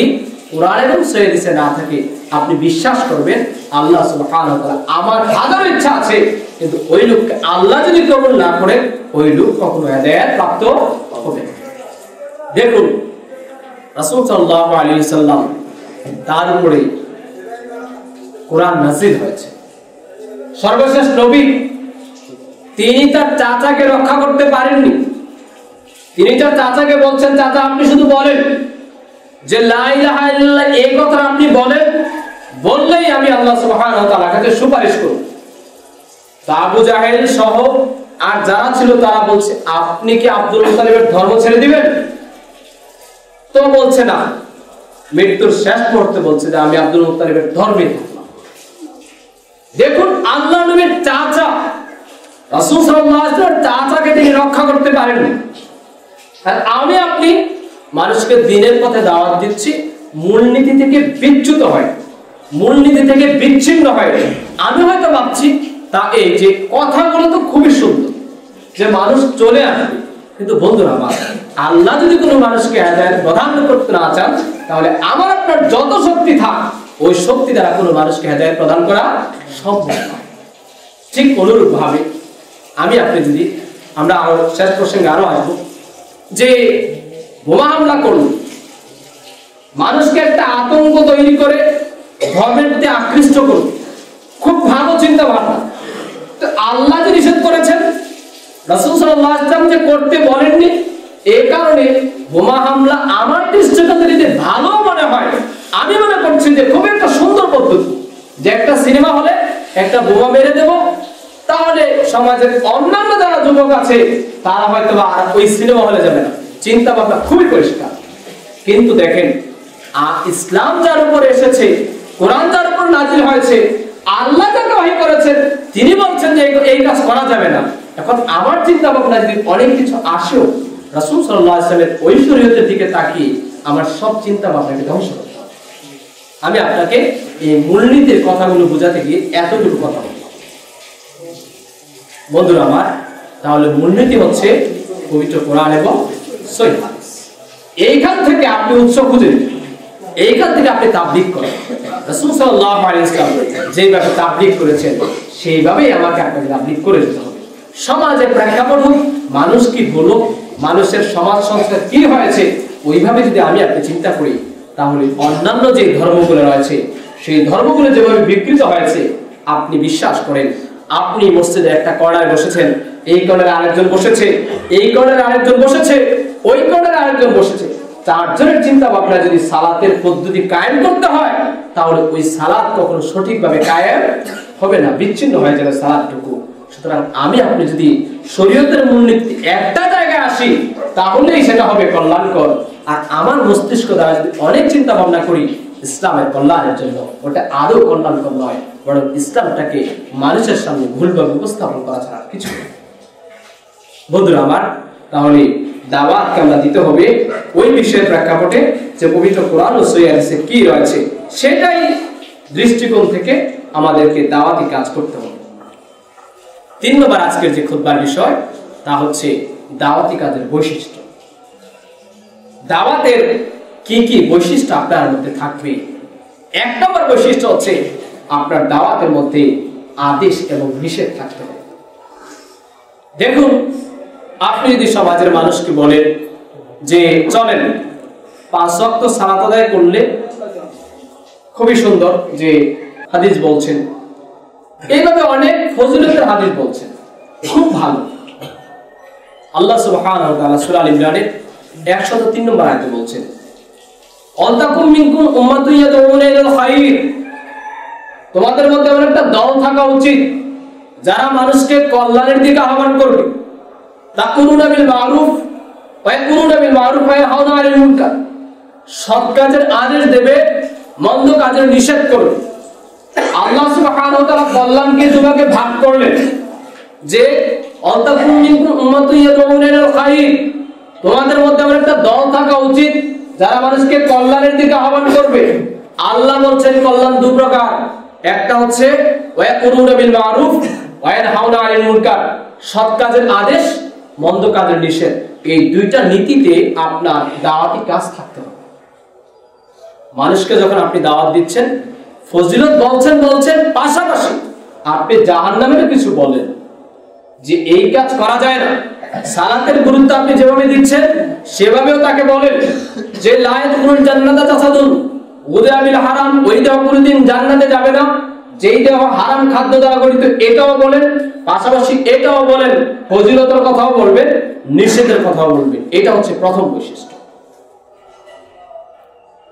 কোরআন এবং সহিহ হাদিসে না থাকে, আপনি বিশ্বাস করবেন আল্লাহ সুবহানাহু ওয়া তাআলা আমার হাজারো ইচ্ছা আছে, কিন্তু ওই লোককে আল্লাহ যদি কবুল না করে ওই লোক কখনো হেদায়েত প্রাপ্ত হবে না। দেখুন, রাসূল সাল্লাল্লাহু আলাইহি ওয়াসাল্লাম তার উপরে কোরআন নাযিল হয়েছে। সর্বশেষ নবী, তিনি তার চাচাকে রক্ষা করতে পারেননি। তিনি তার চাচাকে বলছেন, চাচা আপনি শুধু বলেন যে লা ইলাহা ইল্লাল্লাহ, এই কথা আপনি বলেন, বললেই আমি আল্লাহ সুবহানাহু ওয়া তাআলার কাছে সুপারিশ করব। আবু জাহেল সহ আর যারা ছিল তারা বলছে, আপনি কি আব্দুল মুত্তালিবের ধর্ম ছেড়ে দিবেন? তো বলছে না, মৃত্যুর শেষ মুহূর্তে বলছে যে আমি আব্দুল মুত্তালিবের ধর্মে থাকলাম। দেখুন, আল্লাহ নবীর চাচা রাসূল সাল্লাল্লাহু আলাইহি ওয়াসাল্লাম চাচাকে তিনি রক্ষা করতে পারেননি। আর আমি আপনি মানুষকে দিনের পথে দাওয়াত দিচ্ছি, মূলনীতি থেকে বিচ্যুত হয়, মূলনীতি থেকে বিচ্ছিন্ন হয়। আমি হয়তো ভাবছি তা এই যে কথাগুলো তো খুবই সুন্দর, যে মানুষ চলে আসবে, কিন্তু বন্ধুরা আমার, আল্লাহ যদি কোনো মানুষকে হেদায়েত প্রদান করতে না চান তাহলে আমার আপনার যত শক্তি থাক ওই শক্তি দ্বারা কোনো মানুষকে হেদায়েত প্রদান করা সম্ভব নয়। ঠিক অনুরূপ ভাবে আমি আপনি যদি আমরা আরো শেষ প্রসঙ্গে আরো আসবো, যে বোমা হামলা করুন, মানুষকে একটা আতঙ্ক তৈরি করে ধর্মের প্রতি আকৃষ্ট করুন, খুব ভালো চিন্তা ভাবনা। তো আল্লাহ যে নিষেধ করেছেন, রাসূল সাল্লাল্লাহু আলাইহি ওয়াসাল্লাম যে করতে বলেননি, এই কারণে বোমা হামলা আমার দৃষ্টিতে যদি ভালো মনে হয়, আমি মনে করছি যে খুব একটা সুন্দর পদ্ধতি, যে একটা সিনেমা হলে একটা বোমা মেরে দেব, তাহলে সমাজের অন্যান্য যারা যুবক আছে তারা হয়তো আর ওই সিনেমা হলে যাবে না। চিন্তা ভাবনা খুবই পরিষ্কার। কিন্তু দেখেন, ইসলাম যার উপর এসেছে, কোরআন যার উপর নাজিল হয়েছে, আল্লাহ যাকে ওহী করেছেন, তিনি বলছেন যে এই কাজ করা যাবে না। এখন আমার চিন্তা ভাবনা যদি অনেক কিছু আসেও রাসূল সাল্লাল্লাহু আলাইহি ওয়াসাল্লামের ওই শরীয়তের দিকে তাকিয়ে আমার সব চিন্তা ভাবনাকে ধ্বংস করতে হবে। আমি আপনাকে এই মূলনীতির কথাগুলো বোঝাতে গিয়ে এতটুকু কথা বললাম। বন্ধুরা আমার, তাহলে মূলনীতি হচ্ছে পবিত্র কোরআন এবং সহিহ হাদিস। এইখান থেকে আপনি উৎস খুঁজে নেবেন, এইখান থেকে আপনি তাবলীগ করেন। রাসূল সাল্লাল্লাহু আলাইহি ওয়াসাল্লাম যেভাবে তাবলীগ করেছেন সেইভাবেই আমাকে আপনাকে তাবলীগ করে যেতে হবে। সমাজের প্রেক্ষাপট হোক, মানুষ কি বলুক, মানুষের সমাজ সংস্কার কি হয়েছে, ওইভাবে যদি আমি আপনি চিন্তা করি, তাহলে অন্যান্য যে ধর্মগুলো রয়েছে সেই ধর্মগুলো যেভাবে বিকৃত হয়েছে, আপনি বিশ্বাস করেন, আপনি মসজিদের একটা কর্নারে বসেছেন, এই কর্নারে আরেকজন বসেছে, এই কর্নারে আরেকজন বসেছে, ওই কর্নারে আরেকজন বসেছে, চারজনের চিন্তা ভাবনা যদি সালাতের পদ্ধতি কায়েম করতে হয়, তাহলে ওই সালাত কখনো সঠিকভাবে কায়েম হবে না, বিচ্ছিন্ন হয়ে যাবে সালাতটুকু। সুতরাং আমি আপনি যদি শরীয়তের মূলনীতি একটা জায়গায় আসি, তাহলেই সেটা হবে কল্যাণকর। আর আমার মস্তিষ্ক দ্বারা যদি অনেক চিন্তা ভাবনা করি ইসলামের কল্যাণের জন্য, ওটা আদৌ কল্যাণকর নয়, বরং ইসলামটাকে মানুষের সামনে ভুলভাবে উপস্থাপন করা ছাড়া কিছু নেই। বন্ধুরা আমার, তাহলে দাওয়াতকে আমরা দিতে হবে ওই বিষয়ের প্রেক্ষাপটে যে পবিত্র কোরআন ও সহিহ হাদিসে কি রয়েছে, সেটাই দৃষ্টিকোণ থেকে আমাদেরকে দাওয়াতি কাজ করতে হবে। 3 নম্বর আজকের যে খুতবার বিষয়, তা হচ্ছে দাওয়াতি কাজের বৈশিষ্ট্য। দাওয়াতের কি কি বৈশিষ্ট্য আপনার মধ্যে থাকবে? 1 নম্বর বৈশিষ্ট্য হচ্ছে আপনার দাওয়াতের মধ্যে আদেশ এবং নিষেধ থাকতে হবে। দেখুন, আপনি যদি সমাজের মানুষকে বলেন যে চলেন 5 ওয়াক্ত সালাত আদায় করলে, খুবই সুন্দর যে হাদিস বলছেন, এইভাবে অনেক ফজিলতের হাদিস বলছেন, খুব ভালো। আল্লাহ সুবহানাহু ওয়া তাআলা সূরা আল ইমরানের 103 নম্বর আয়াতে বলছেন, অনতাকুম মিনকুম উম্মাতুন ইয়াদউনা ইলাল খায়র, তোমাদের মধ্যে এমন একটা দল থাকা উচিত যারা মানুষকে কল্যাণের দিকে আহ্বান করবে। তাকুরুনা বিল মারুফ ওয়া ইয়াকুরুনা বিল মারুফ ওয়া ইয়ানহাউনা আনিল মুনকার, সৎ কাজের আদেশ দেবে, মন্দ কাজের নিষেধ করবে। আল্লাহ সুবহানাহু ওয়া তাআলা কল্যাণকে দুভাগে ভাগ করলেন যে অনতাকুম মিনকুম উম্মাতুন ইয়াদউনা ইলাল খায়র, তোমাদের মধ্যে এমন একটা দল থাকা উচিত যারা মানুষকে কল্যাণের দিকে আহ্বান করবে। আল্লাহ বলছেন কল্যাণ 2 প্রকার, একটা হচ্ছে ওয়া ইয়াকুরুনা বিল মারুফ ওয়া ইয়ানহাউনা আনিল মুনকার, সৎ কাজের আদেশ, মন্দ কাজের নিষেধ। এই 2টা নীতিতে আপনার দাওয়াতি কাজ থাকতে হবে। মানুষকে যখন আপনি দাওয়াত দিচ্ছেন, ফজিলত বলছেন, পাশাপাশি আপনি জাহান্নামের কিছু বলেন যে এই কাজ করা যায় না। সালাতের গুরুত্ব আপনি যেভাবে দিচ্ছেন সেভাবেও তাকে বলেন যে লা ইয়াদখুলুল জান্নাতা জাসাদুন উযিয়া বিল হারাম, ওই দেহ কোনদিন জান্নাতে যাবে না যেই দেহ হারাম খাদ্য দ্বারা গঠিত, এটাও বলেন, পাশাপাশি এটাও বলেন, ফজিলতের কথাও বলবেন, নিষেধের কথাও বলবেন। এটা হচ্ছে প্রথম বৈশিষ্ট্য।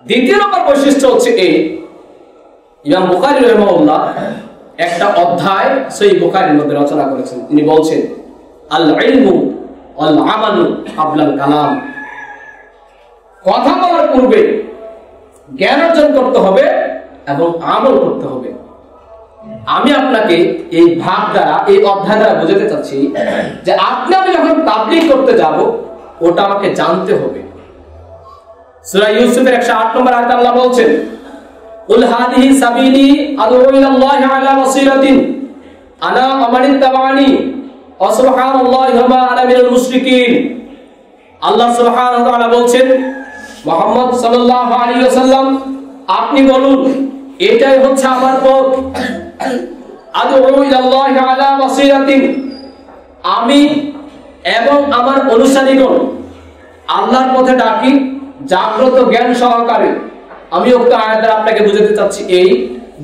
দ্বিতীয় নম্বর বৈশিষ্ট্য হচ্ছে এই, ইমাম বুখারী রাহিমাহুল্লাহ একটা অধ্যায় সহিহ বুখারীর মধ্যে রচনা করেছেন। তিনি বলছেন আল ইলমু ওয়াল আমালু ক্বাবলাল কালাম, কথা বলার পূর্বে জ্ঞান অর্জন করতে হবে এবং আমল করতে হবে। আমি আপনাকে এই ভাগ দ্বারা, এই অধ্যায় দ্বারা বোঝাতে চাচ্ছি যে আপনি আমি যখন তাবলীগ করতে যাব, ওটা আমাকে জানতে হবে। সূরা ইউসুফের 108 নম্বর আয়াতে আল্লাহ বলছেন, কুল হাদিহি সাবিলি আদউ ইলাল্লাহি আলা বাসীরাতিন আনা ওয়া মান ইত্তাবা'আনি ওয়া সুবহানাল্লাহি ওয়া মা আনা মিনাল মুশরিকিন। আল্লাহ সুবহানাহু ওয়া তাআলা বলছেন, মুহাম্মদ সাল্লাল্লাহু আলাইহি ওয়াসাল্লাম আপনি বলুন, এটাই হচ্ছে আমার পথ। আদউ ইলাল্লাহি আলা বাসীরাতিন, আমি এবং আমার অনুসারীগণ আল্লাহর পথে ডাকি জাগ্রত জ্ঞান সহকারে। আমি উক্ত আয়াত দ্বারা আপনাকে বোঝাতে চাচ্ছি এই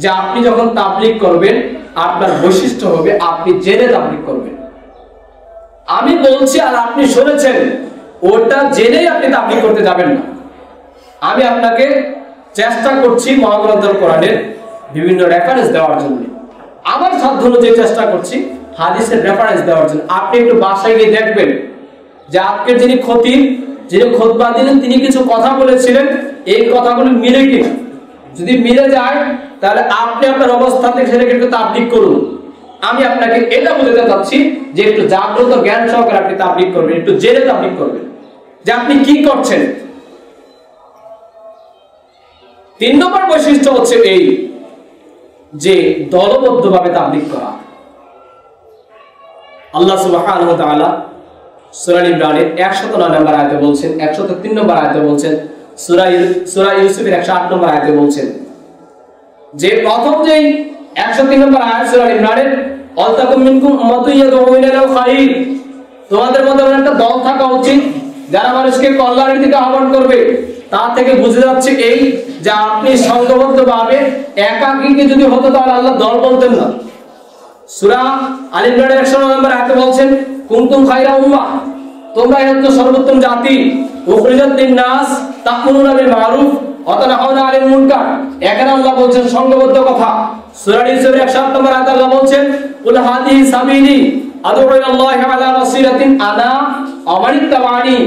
যে আপনি যখন তাবলীগ করবেন, আপনার বৈশিষ্ট্য হবে আপনি জেনে তাবলীগ করবেন। আমি বলছি আর আপনি শুনেছেন, ওটা জেনেই আপনি তাবলীগ করতে যাবেন না। আমি আপনাকে চেষ্টা করছি মহাগ্রন্থ কোরআনের বিভিন্ন রেফারেন্স দেওয়ার জন্য, আমার সাধ্য অনুযায়ী চেষ্টা করছি হাদিসের রেফারেন্স দেওয়ার জন্য। আপনি একটু বাসায় গিয়ে দেখবেন যে আজকের যিনি খতিব, যিনি খুতবা দিলেন, তিনি কিছু কথা বলেছিলেন, এই কথাগুলো মিলে কিনা। যদি মিলে যায় তাহলে আপনি আপনার অবস্থান থেকে সেটাকে একটু তাবলীগ করুন। আমি আপনাকে এটা বোঝাতে চাচ্ছি যে একটু জাগ্রত জ্ঞান সহকারে আপনি তাবলীগ করবেন, একটু জেনে তাবলীগ করবেন যে আপনি কি করছেন। তিন নম্বর বৈশিষ্ট্য হচ্ছে এই যে দলবদ্ধভাবে তাবলীগ করা। আল্লাহ সুবহানাহু ওয়া তাআলা সূরা ইমরানের 109 নম্বর আয়াতে বলছেন, 103 নম্বর আয়াতে বলছেন, সূরা ইউসুফের 108 নম্বর আয়াতে বলছেন যে প্রথম যেই 103 নম্বর আয়াত সূরা ইমরানের, আলতাকুম মিনকুম উম্মাতুন ইয়াদউনা ইলাল খায়র, তোমাদের মধ্যে একটা দল থাকা উচিত যারা মানুষকে কল্যাণের দিকে আহ্বান করবে। তা থেকে বুঝে যাচ্ছে এই যে আপনি সংঘবদ্ধভাবে একাকীকে যদি হতো তাহলে আল্লাহ দল বলতেন না। সূরা আল ইমরানের 109 নম্বর আয়াতে বলছেন, কুনতুম খায়রা উম্মাহ, তোমরাই হচ্ছে সর্বোত্তম জাতি, উখরিজাত লিন-নাস তা'মুরুনা বিল মা'রুফ ওয়া তানহাউনা আনিল মুনকার। এখানে আল্লাহ বলছেন সংঘবদ্ধ কথা। সূরা ইউসুফের 108 নম্বর আয়াতে আল্লাহ বলছেন, কুল হাদিহি সাবিলি আদউ ইলাল্লাহি আলা বাসিরাতিন আনা ওয়া মান ইত্তাবা'আনি,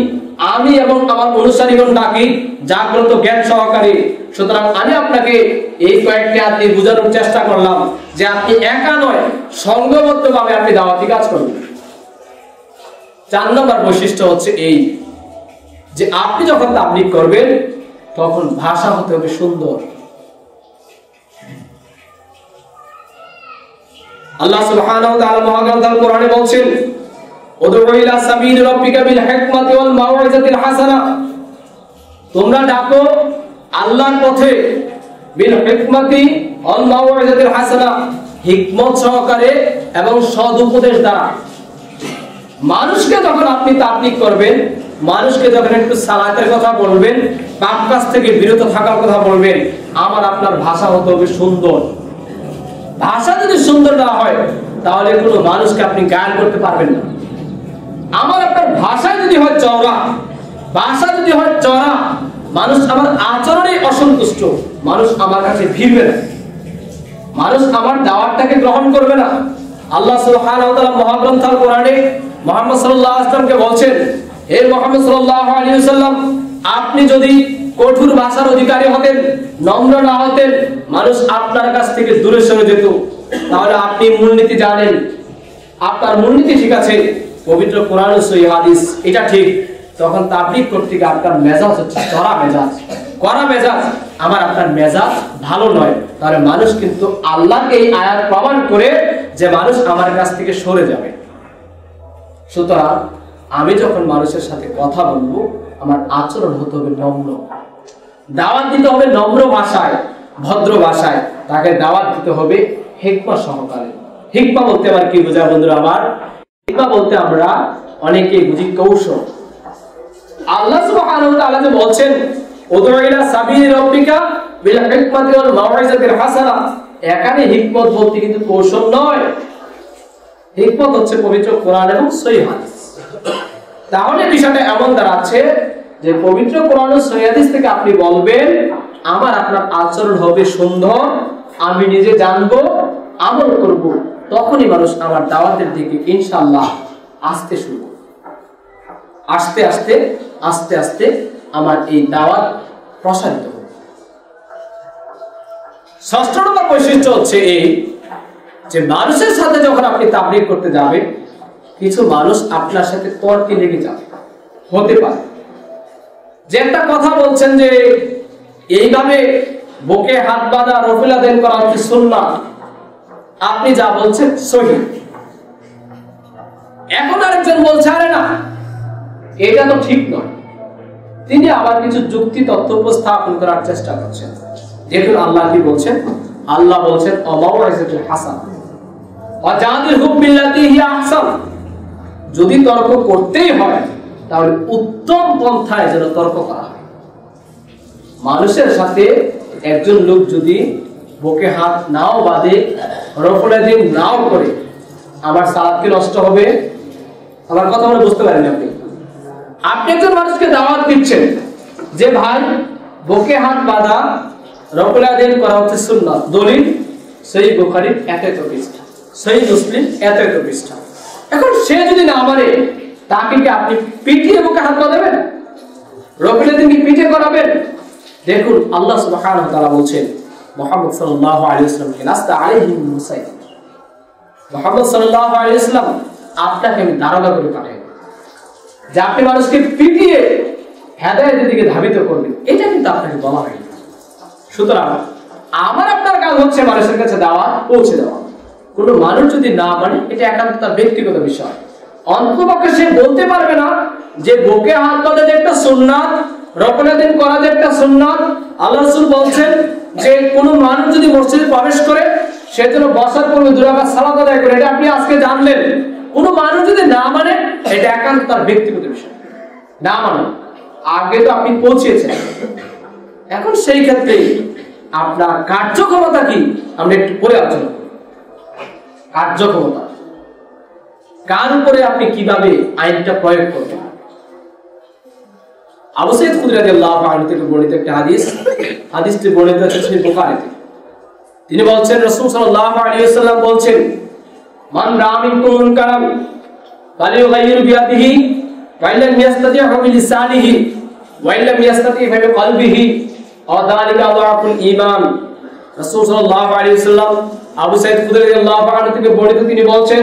আমি এবং আমার অনুসারীগণ ডাকি জাগ্রত জ্ঞান সহকারে। সুতরাং আমি আপনাকে এই কয়েকটি আয়াত দিয়ে বোঝানোর চেষ্টা করলাম যে আপনি একা নয়, সংঘবদ্ধভাবে আপনি দাওয়াতি কাজ করবেন। 4 নম্বর বৈশিষ্ট্য হচ্ছে এই যে আপনি যখন তাবলীগ করবেন তখন ভাষা হতে হবে সুন্দর। আল্লাহ সুবহানাহু ওয়া তাআলা মহাগ্রন্থ আল কোরআনে বলছেন, উদউ ইলা সাবিল রাব্বিকা বিল হিকমাতি ওয়াল মাউইজাতিল হাসানা, তোমরা ডাকো আল্লাহর পথে, বিল হিকমাতি ওয়াল মাউইজাতিল হাসানা, হিকমত সহকারে এবং সৎ উপদেশ দ্বারা। মানুষকে যখন আপনি তাবলীগ করবেন, মানুষকে যখন একটু সালাতের কথা বলবেন, পাপ কাজ থেকে বিরত থাকার কথা বলবেন, আমার আপনার ভাষা হতে হবে সুন্দর। ভাষা যদি সুন্দর না হয় তাহলে কোনো মানুষকে আপনি গায়েল করতে পারবেন না। আমার আপনার ভাষা যদি হয় চওড়া, ভাষা যদি হয় চওড়া, মানুষ আমার আচরণে অসন্তুষ্ট, মানুষ আমার কাছে ভিড়বে না, মানুষ আমার দাওয়াতটাকে গ্রহণ করবে না। আল্লাহ সুবহানাহু ওয়া তাআলা মহাগ্রন্থ আল কোরআনে মুহাম্মদ সাল্লাল্লাহু আলাইহি ওয়াসাল্লামকে বলছেন, হে মুহাম্মদ সাল্লাল্লাহু আলাইহি ওয়াসাল্লাম, আপনি যদি কঠোর ভাষার অধিকারী হতেন, নম্র না হতেন, মানুষ আপনার কাছ থেকে দূরে সরে যেত। তাহলে আপনি মূলনীতি জানেন, আপনার মূলনীতি ঠিক আছে, পবিত্র কোরআন ও সহিহ হাদিস এটা ঠিক, তখন তাবলীগ করতে গিয়ে আপনার মেজাজ হচ্ছে কড়া মেজাজ, আমার আপনার মেজাজ ভালো নয়। তাহলে মানুষ কিন্তু আল্লাহকে এই আয়াত প্রমাণ করে যে মানুষ আমার কাছ থেকে সরে যাবে। সুতরাং আমি যখন মানুষের সাথে কথা বলবো আমার আচরণ হতে হবে নম্র, দাওয়াত দিতে হবে নম্র ভাষায়, ভদ্র ভাষায়, তাকে দাওয়াত দিতে হবে হিকমা সহকারে। হিকমা বলতে আবার কি বোঝায় বন্ধুরা আমার? হিকমা বলতে আমরা অনেকেই বুঝি কৌশল। আল্লাহ সুবহানাহু ওয়া তাআলা যে বলছেন, উদউ ইলা সাবিলি রাব্বিকা বিল হিকমাতি ওয়াল মাউইজাতিল হাসানা, এখানে হিকমত বলতে কিন্তু কৌশল নয়, হিকমত হচ্ছে পবিত্র কোরআন এবং সহিহ হাদিস। তাহলে বিষয়টা এমন দাঁড়াচ্ছে যে পবিত্র কোরআন ও সহিহ হাদিস থেকে আপনি বলবেন আমার আপনার আচরণ হবে সুন্দর, আমি নিজে জানবো, আমল করব, তখনই মানুষ আমার দাওয়াতের দিকে ইনশাআল্লাহ আসতে শুরু করবে। আস্তে আস্তে আস্তে আস্তে আমার এই দাওয়াত প্রসারিত হবে। 6 নম্বর বৈশিষ্ট্য হচ্ছে এই যে মানুষের সাথে যখন আপনি তাবলীগ করতে যাবেন, কিছু মানুষ আপনার সাথে তর্কে লেগে যাবে। হতে পারে যে একটা কথা বলছেন যে এইভাবে বুকে হাত বাঁধা রফিল আদান করা হচ্ছে সুন্নাত, আপনি যা বলছেন সহিহ। এখন আরেকজন বলছে আরে না এটা তো ঠিক নয়, তিনি আবার কিছু যুক্তি তথ্য উপস্থাপন করার চেষ্টা করছেন। দেখুন আল্লাহ কি বলছেন, আল্লাহ বলছেন অমাউইজাতুল হাসানাহ ওয়া জাদিলহুম বিল্লাতী হিয়া আহসান, যদি তর্ক করতেই হয় তাহলে উত্তম পন্থায় যেন তর্ক করা হয়। মানুষের সাথে একজন লোক যদি বুকে হাত নাও বাঁধে, রফুল আদান নাও করে, আমার সালাত কি নষ্ট হবে? আমার কথা বলে বুঝতে পারেন আপনি? আপনি একজন মানুষকে দাওয়াত দিচ্ছেন যে ভাই বুকে হাত বাঁধা রফুল আদান করা হচ্ছে সুন্নাত, দলিল সহিহ বুখারী এত পৃষ্ঠা, সহিহ মুসলিম এত পৃষ্ঠা। এখন সে যদি না মানে তাকে কি আপনি পিটিয়ে বুকে হাত বাঁধাবেন? রফুল আদান কি পিঠে করাবেন? দেখুন আল্লাহ সুবহানাহু ওয়া তাআলা বলছেন মুহাম্মদ সাল্লাল্লাহু আলাইহি ওয়াসাল্লামকে, লাস্তা আলাইহিম মুসাইয়িদ, মুহাম্মদ সাল্লাল্লাহু আলাইহি ওয়াসাল্লাম আপনাকে আমি দারোগা করে পাঠাই যে আপনি মানুষকে পিটিয়ে হেদায়েতের দিকে ধাবিত করবেন, এটা কিন্তু আপনাকে বলা হয়নি। সুতরাং আমার আপনার কাজ হচ্ছে মানুষের কাছে দাওয়াত পৌঁছে দেওয়া। কোনো মানুষ যদি না মানে এটা একান্ত তার ব্যক্তিগত বিষয়। অন্তপক্ষে সে বলতে পারবে না যে বুকে হাত বাঁধা যে একটা সুন্নাত, রকনের দিন করা যে একটা সুন্নাত। আল্লাহ রাসূল বলছেন যে কোনো মানুষ যদি মসজিদে প্রবেশ করে সে যেন বসার পূর্বে 2 রাকাত সালাত আদায় করে। এটা আপনি আজকে জানলেন। কোনো মানুষ যদি না মানে এটা একান্ত তার ব্যক্তিগত বিষয়। না মানে আগে তো আপনি পৌঁছেছেন, এখন সেই ক্ষেত্রে আপনার কার্যক্ষমতা কি আমরা একটু পরে আলোচনা করি। কার্যক্ষমতা কার উপরে আপনি কিভাবে আইনটা প্রয়োগ করবেন। আবু সাঈদ খুদরী রাদিয়াল্লাহু আনহু থেকে বর্ণিত একটা হাদিসটি বর্ণিত আছে সহিহ বুখারীতে। তিনি বলছেন রাসূল সাল্লাল্লাহু আলাইহি ওয়াসাল্লাম বলছেন, মান রাআ মিনকুম মুনকারান ফালিয়ুগাইয়ির বিয়াদিহি ওয়া ইল্লাম ইয়াস্তাতি'হু বিলিসানিহি ওয়া ইল্লাম ইয়াস্তাতি' বিকলবিহি ওয়া যালিকা আযআফুল ঈমান। রাসূল সাল্লাল্লাহু আলাইহি ওয়াসাল্লাম আবু সাঈদ খুদরী রাদিয়াল্লাহু আনহু থেকে বর্ণিত, তিনি বলছেন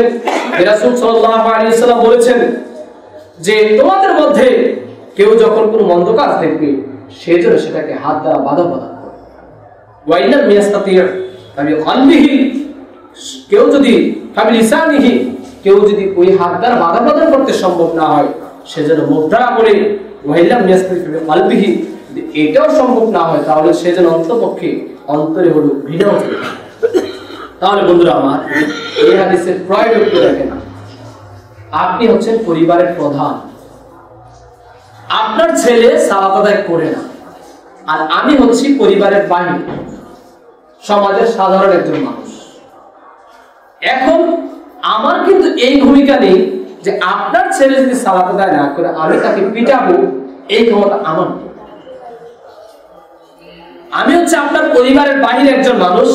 রাসূল সাল্লাল্লাহু আলাইহি ওয়াসাল্লাম বলেছেন যে তোমাদের মধ্যে কেউ যখন কোনো মন্দ কাজ দেখবে সে যেন সেটাকে হাত দ্বারা বাধা প্রদান করে। ওয়া ইল্লাম ইয়াস্তাতি' বিকলবিহি, কেউ যদি বিলিসানিহি, কেউ যদি ওই হাত দ্বারা বাধা প্রদান করতে সম্ভব না হয় সে যেন মুখ দ্বারা করে। ওয়া ইল্লাম ইয়াস্তাতি' বিকলবিহি, যদি এটাও সম্ভব না হয় তাহলে সে যেন অন্তপক্ষে অন্তরে হলো ঘৃণা। তাহলে বন্ধুরা আমার, এই হাদিসের প্রয়োগ করে দেখেন, আপনি হচ্ছেন পরিবারের প্রধান, আপনার ছেলে সালাত আদায় করে না, আর আমি হচ্ছি পরিবারের বাহিনী, সমাজের সাধারণ একজন মানুষ। এখন আমার কিন্তু এই ভূমিকা নেই যে আপনার ছেলে যদি সালাত আদায় না করে আমি তাকে পিটাবো, এই ক্ষমতা আমার নেই। আমি হচ্ছে আপনার পরিবারের বাহিরে একজন মানুষ,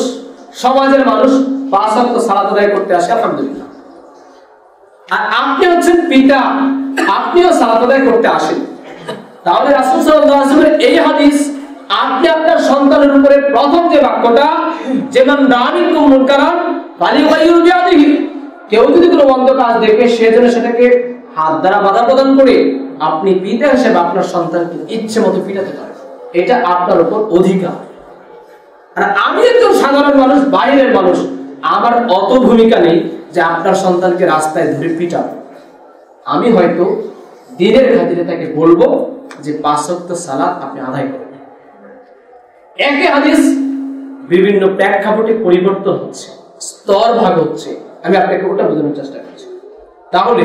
সমাজের মানুষ, 5 ওয়াক্ত সালাত আদায় করতে আসে আলহামদুলিল্লাহ। আর আপনি হচ্ছেন পিতা, আপনিও সালাত আদায় করতে আসেন। তাহলে রাসূল সাল্লাল্লাহু আলাইহি ওয়াসাল্লামের এই হাদিস, আপনি আপনার সন্তানের উপরে প্রথম যে বাক্যটা, যেমন রামিকুম মুনকারান ফালিয়ুগাইয়ির বিয়াদিহি, কেউ যদি কোনো মন্দ কাজ দেখে সে যেন সেটাকে হাত দ্বারা বাধা প্রদান করে, আপনি পিতা হিসেবে আপনার সন্তানকে ইচ্ছে মতো পিটাতে পারেন, এটা আপনার উপর অধিকার। আর আমি একজন সাধারণ মানুষ, বাইরের মানুষ, আমার অত ভূমিকা নেই যে আপনার সন্তানকে রাস্তায় ধরে পিটাবো। আমি হয়তো দিনের খাতিরে তাকে বলবো যে 5 ওয়াক্ত সালাত আপনি আদায় করবেন। একই হাদিস বিভিন্ন প্রেক্ষাপটে পরিবর্তন হচ্ছে, স্তর ভাগ হচ্ছে, আমি আপনাকে ওটা বোঝানোর চেষ্টা করছি। তাহলে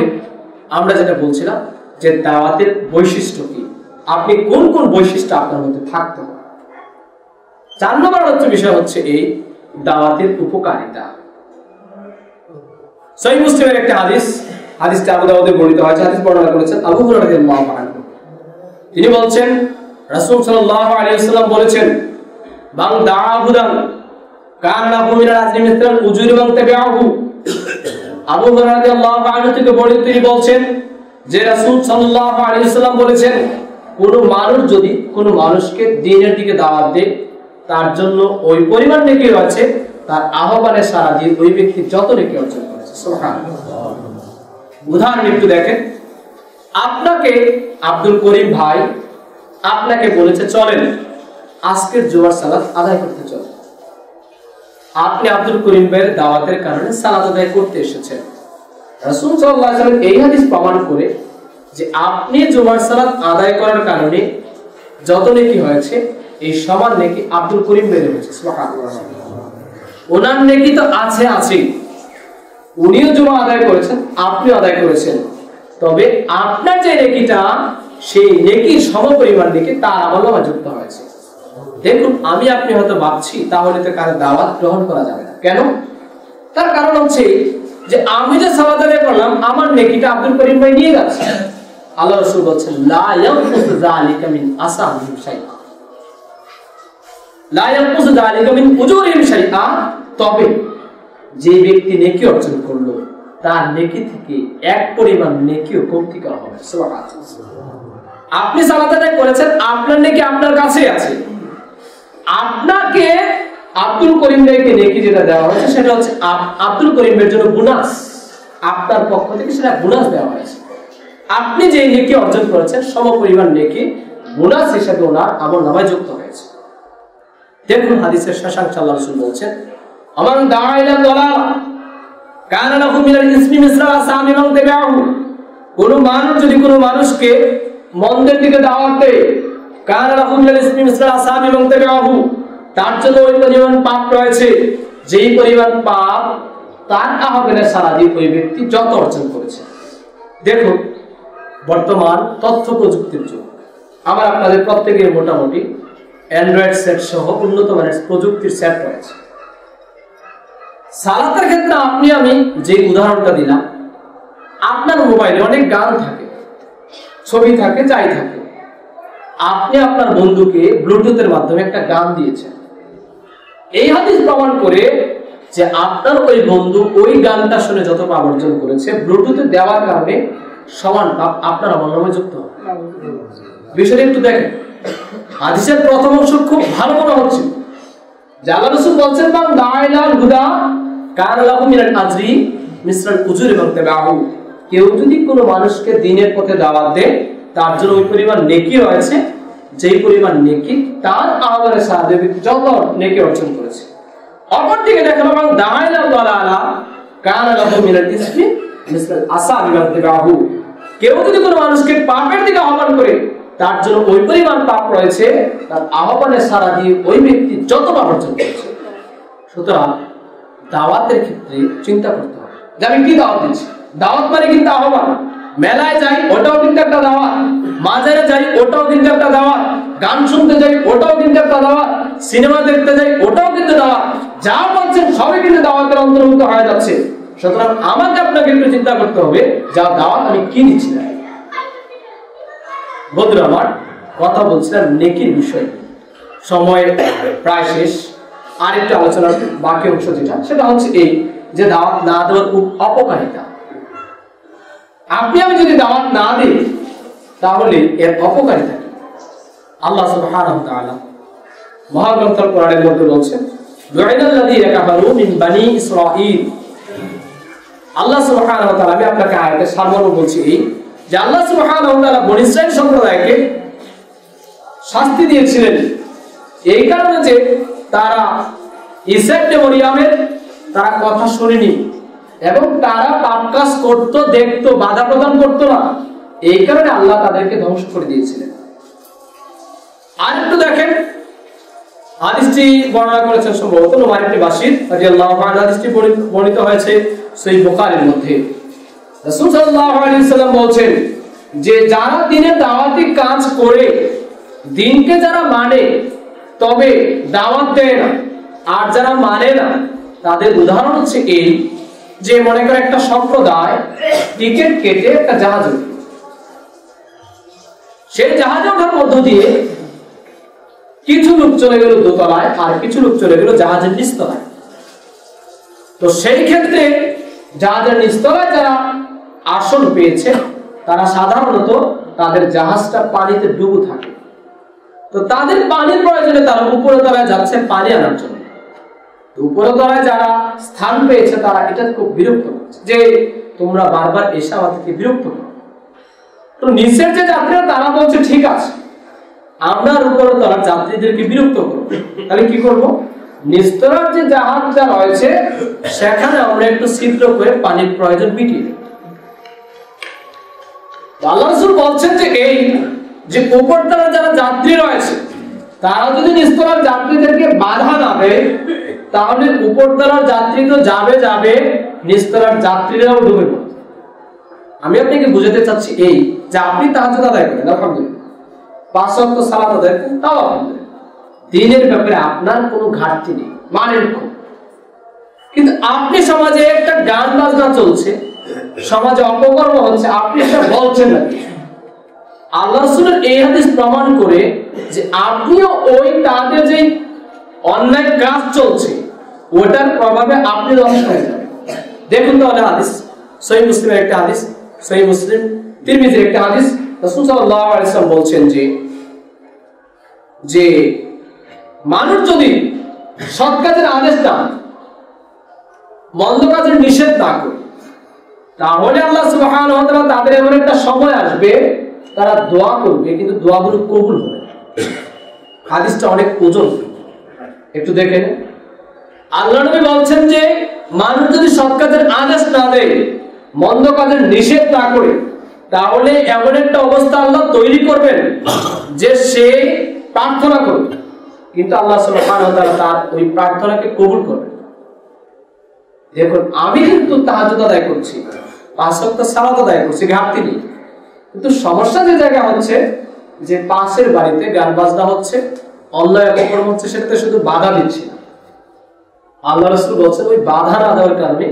আমরা যেটা বলছিলাম যে দাওয়াতের বৈশিষ্ট্য কি, আপনি কোন কোন বৈশিষ্ট্য আপনার মধ্যে থাকতে হবে। 4 নম্বর বিষয় হচ্ছে এই দাওয়াতের উপকারিতা। সহিহ মুসলিমের একটা হাদিসটা আবু দাউদে বর্ণিত হয়েছে। হাদিস বর্ণনা করেছেন আবু হুরায়রা রাদিয়াল্লাহু আনহু। তিনি বলছেন রাসূল সাল্লাল্লাহু আলাইহি ওয়াসাল্লাম বলেছেন, মান দাআ হুদান কানা লাহু মিনাল আজরি মিসলাল উজুরি মান তাবিআহু। আবু হুরায়রা রাদিয়াল্লাহু আনহু থেকে বর্ণিত, তিনি বলছেন যে রাসূল সাল্লাল্লাহু আলাইহি ওয়াসাল্লাম বলেছেন, কোন মানুষ যদি কোন মানুষকে দ্বীনের দিকে দাওয়াত দেয় তার জন্য ওই পরিমাণ নেকি রয়েছে তার আহ্বানে সাড়া দিয়ে ওই ব্যক্তি যত নেকি অর্জন করেছে। সুবহানাল্লাহ। উদাহরণ একটু দেখেন, আপনাকে আব্দুল করিম ভাই আপনাকে বলেছে চলেন আজকের জুমার সালাত আদায় করতে চলেন। আপনি আব্দুল করিম ভাইয়ের দাওয়াতের কারণে সালাত আদায় করতে এসেছেন। রাসূল সাল্লাল্লাহু আলাইহি ওয়াসাল্লাম এই হাদিস প্রমাণ করে যে আপনি জুমার সালাত আদায় করার কারণে যত নেকি হয়েছে এই সমান নেকি আব্দুল করিম ভাইয়ের হয়েছে। সুবহানাল্লাহ। ওনার নেকি তো আছে, উনিও জুমা আদায় করেছেন, আপনিও আদায় করেছেন, তবে আপনার যে নেকিটা সেই নেকির সমপরিমাণ নেকি তার আমলনামায় যুক্ত হয়েছে। দেখুন, আমি আপনি হয়তো ভাবছি তাহলে তো কারো দাওয়াত গ্রহণ করা যাবে না। কেন? তার কারণ হচ্ছে যে আমি যে সালাত আদায় করলাম আমার নেকিটা আব্দুল করিম ভাই নিয়ে যাচ্ছে। আল্লাহ রাসূল বলেন, লা ইয়ানকুসু যালিকা মিন আসামিহিম শাইআ, লা ইয়ানকুসু যালিকা মিন উজুরিহিম শাইআ। তবে যে ব্যক্তি নেকি অর্জন করলো তার নেকি থেকে এক পরিমাণ নেকিও কমতি করা হবে। সুবহানাল্লাহ। আপনি সালাত আদায় করেছেন, আপনার নেকি আপনার কাছেই আছে, আপনাকে আব্দুল করিম ভাইকে নেকি যেটা দেওয়া হয়েছে সেটা হচ্ছে আব্দুল করিম ভাইয়ের জন্য বোনাস, আপনার পক্ষ থেকে সেটা বোনাস দেওয়া হয়েছে। আপনি যে নেকি অর্জন করেছেন সমপরিমাণ নেকি বোনাস হিসেবে ওনার আমলনামায় যুক্ত হয়েছে। দেখুন হাদিসের শেষাংশ আল্লাহ রাসূল বলছেন, আমান দাআ ইলা দালালা কানা লাহু মিনাল ইসমি মিসলা আসামি মান তাবিআহু। কোন মানুষ যদি কোন মানুষকে মন্দের দিকে দাওয়াত দেয়, কানা লাহু মিনাল ইসমি মিসলা আসামি মান তাবিআহু, তার জন্য ওই পরিমাণ পাপ রয়েছে যেই পরিমাণ পাপ তার আহ্বানে সাড়া দিয়ে ওই ব্যক্তি যত অর্জন করেছে। দেখুন বর্তমান তথ্য প্রযুক্তির যুগ, আমার আপনাদের প্রত্যেকের মোটামুটি অ্যান্ড্রয়েড সেট সহ উন্নত মানের প্রযুক্তির সেট রয়েছে। সালাতের ক্ষেত্রে আপনি আমি যে উদাহরণটা দিলাম, আপনার মোবাইলে অনেক গান থাকে, ছবি থাকে, যাই থাকে, আপনি আপনার বন্ধুকে ব্লুটুথের মাধ্যমে একটা গান দিয়েছেন। এই হাদিস প্রমাণ করে যে আপনার ওই বন্ধু ওই গানটা শুনে যত পাপ অর্জন করেছে, ব্লুটুথে দেওয়ার কারণে সমান পাপ আপনার আমার নামে যুক্ত হবে। বিষয়টা একটু দেখেন, হাদিসের প্রথম অংশ খুব ভালো মনে হচ্ছে যে আল্লাহ রাসূল বলছেন, মান দাআইলাল হুদা কানা লাহু মিনাল আজরি মিসলাল উজুরি মান তাবিআহু। কেউ যদি কোনো মানুষকে দ্বীনের পথে দাওয়াত দেয়, তার জন্য ওই পরিমাণ নেকি রয়েছে যেই পরিমাণ নেকি তার আহ্বানে সাহায্য যত নেকি অর্জন করেছে। অপরদিকে দেখেন, মান দাআইলাল দালালা কানা লাহু মিনাল ইসমি মিসলাল আসামি মান তাবিআহু। কেউ যদি কোনো মানুষকে পাপের দিকে আহ্বান করে, তার জন্য ওই পরিমাণ পাপ রয়েছে তার আহ্বানে সাড়া দিয়ে ওই ব্যক্তি যত পাপ অর্জন করেছে। সুতরাং দাওয়াতের ক্ষেত্রে চিন্তা করতে হবে যে আমি কি দাওয়াত দিচ্ছি। দাওয়াত মানে কিন্তু আহ্বান। মেলায় যাই, ওটাও কিন্তু একটা দাওয়াত। মাজারে যাই, ওটাও কিন্তু একটা দাওয়াত। গান শুনতে যাই, ওটাও কিন্তু একটা দাওয়াত। সিনেমা দেখতে যাই, ওটাও কিন্তু দাওয়াত। যা বলছেন সবই কিন্তু দাওয়াতের অন্তর্ভুক্ত হয়ে যাচ্ছে। সুতরাং আমাকে আপনাকে একটু চিন্তা করতে হবে যা দাওয়াত আমি কি দিচ্ছি না। বন্ধুরা আমার, কথা বলছিলাম নেকির বিষয়, সময় প্রায় শেষ। আরেকটা আলোচনার বাকি অংশ যেটা, সেটা হচ্ছে এই যে দাওয়াত না দেওয়ার অপকারিতা। আপনি আমি যদি দাওয়াত না দিই তাহলে এর অপকারিতা কি? আল্লাহ সুবহানাহু ওয়া তাআলা মহাগ্রন্থ কোরআনের মধ্যে বলছেন, দু'ইনাল্লাযীনা কাফারু মিন বানি ইসরাঈল। আল্লাহ সুবহানাহু ওয়া তাআলা, আমি আপনাকে আয়াতের সারমর্ম বলছি এই যে আল্লাহ সুবহানাহু ওয়া তাআলা বনী ইসরাঈল সম্প্রদায়কে শাস্তি দিয়েছিলেন এই কারণে যে তারা ঈসা ইবনে মরিয়মের তারা কথা শুনেনি এবং তারা পাপ কাজ করত, দেখত, বাধা প্রদান করত না। এই কারণে আল্লাহ তাদেরকে ধ্বংস করে দিয়েছিলেন। আর একটু দেখেন, হাদিসটি বর্ণনা করেছেন সম্ভবত নুমাইর ইবনে বাশির রাদিয়াল্লাহু আনহু। হাদিসটি বর্ণিত হয়েছে সহিহ বুখারীর মধ্যে। রাসূল সাল্লাল্লাহু আলাইহি ওয়াসাল্লাম বলেন যে যারা দ্বীনের দাওয়াতি কাজ করে, দ্বীনকে যারা মানে তবে দাওয়াত দেয় না, আর যারা মানে না তাদের উদাহরণ হচ্ছে এই যে মনে করে একটা সম্প্রদায় টিকিট কেটে একটা জাহাজ উঠল, সেই জাহাজে ওঠার মধ্য দিয়ে কিছু লোক চলে গেল দোতলায় আর কিছু লোক চলে গেল জাহাজের নিচতলায়। তো সেই ক্ষেত্রে জাহাজের নিচতলায় যারা আসন পেয়েছে তারা সাধারণত তাদের জাহাজটা পানিতে ডুবু থাকে। তো তাদের পানির প্রয়োজনে তারা উপরে তলায় যাচ্ছে পানি আনার জন্য। উপরে তলায় যারা স্থান পেয়েছে তারা এটা খুব বিরক্ত হচ্ছে যে তোমরা বারবার এসে আমাদেরকে বিরক্ত করো। তো নিচের যে যাত্রীরা তারা বলছে ঠিক আছে, আমরা উপরে তলার যাত্রীদেরকে বিরক্ত করব, তাহলে কি করব? নিচতলার যে জাহাজটা রয়েছে সেখানে আমরা একটু ছিদ্র করে পানির প্রয়োজন মিটিয়ে দেব। আল্লাহ রাসূল বলছেন যে এই যে উপরতলার যারা যাত্রী রয়েছে তারা যদি নিচতলার যাত্রীদেরকে বাধা না দেয় তাহলে উপরতলার যাত্রী তো যাবে, নিচতলার যাত্রীরাও ডুবে পড়বে। আমি আপনাকে বুঝাতে চাচ্ছি এই যে আপনি তাহাজ্জুদ আদায় করেন, আলহামদুলিল্লাহ, 5 ওয়াক্ত সালাত আদায় করেন, তাও আলহামদুলিল্লাহ, দ্বীনের ব্যাপারে আপনার কোনো ঘাটতি নেই, মানেন খুব। কিন্তু আপনি সমাজে একটা গান বাজনা চলছে, সমাজে অপকর্ম হচ্ছে, আপনি এটা বলছেন না। আল্লাহ রাসূলের এই হাদিস প্রমাণ করে যে আপনিও ওই তাদের যে অন্যায় কাজ চলছে ওটার প্রভাবে আপনি ধ্বংস হয়ে যাবেন। দেখুন তাহলে হাদিস, সহিহ মুসলিমের একটা হাদিস, সহিহ মুসলিম, তিরমিজির একটা হাদিস। রাসূল সাল্লাল্লাহু আলাইহি ওয়াসাল্লাম বলছেন যে মানুষ যদি সৎ কাজের আদেশ দেন, মন্দ কাজের নিষেধ না করে, তাহলে আল্লাহ সুবহানাহু ওয়া তাআলা তাদের এমন একটা সময় আসবে তারা দোয়া করবে কিন্তু দোয়াগুলো কবুল হবে না। হাদিসটা অনেক ওজন। একটু দেখেন, আল্লাহ নবী বলছেন যে মানুষ যদি সৎ কাজের আদেশ না দেয়, মন্দ কাজের নিষেধ না করে, তাহলে এমন একটা অবস্থা আল্লাহ তৈরি করবেন যে সে প্রার্থনা করবে, কিন্তু আল্লাহ সুবহানাহু ওয়া তাআলা তার ওই প্রার্থনাকে কবুল করবেন। দেখুন, আমি কিন্তু তাহাজ্জুদ আদায় করছি, 5 ওয়াক্ত সালাত আদায় করছি, ঘাটতি নেই, কিন্তু সমস্যা যে জায়গা হচ্ছে যে পাশের বাড়িতে গান বাজনা হচ্ছে, অন্যায় অপকর্ম হচ্ছে, সেটাতে শুধু বাধা দিচ্ছে। আল্লাহ রাসূল বলছেন ওই বাধা না দেওয়ার কারণে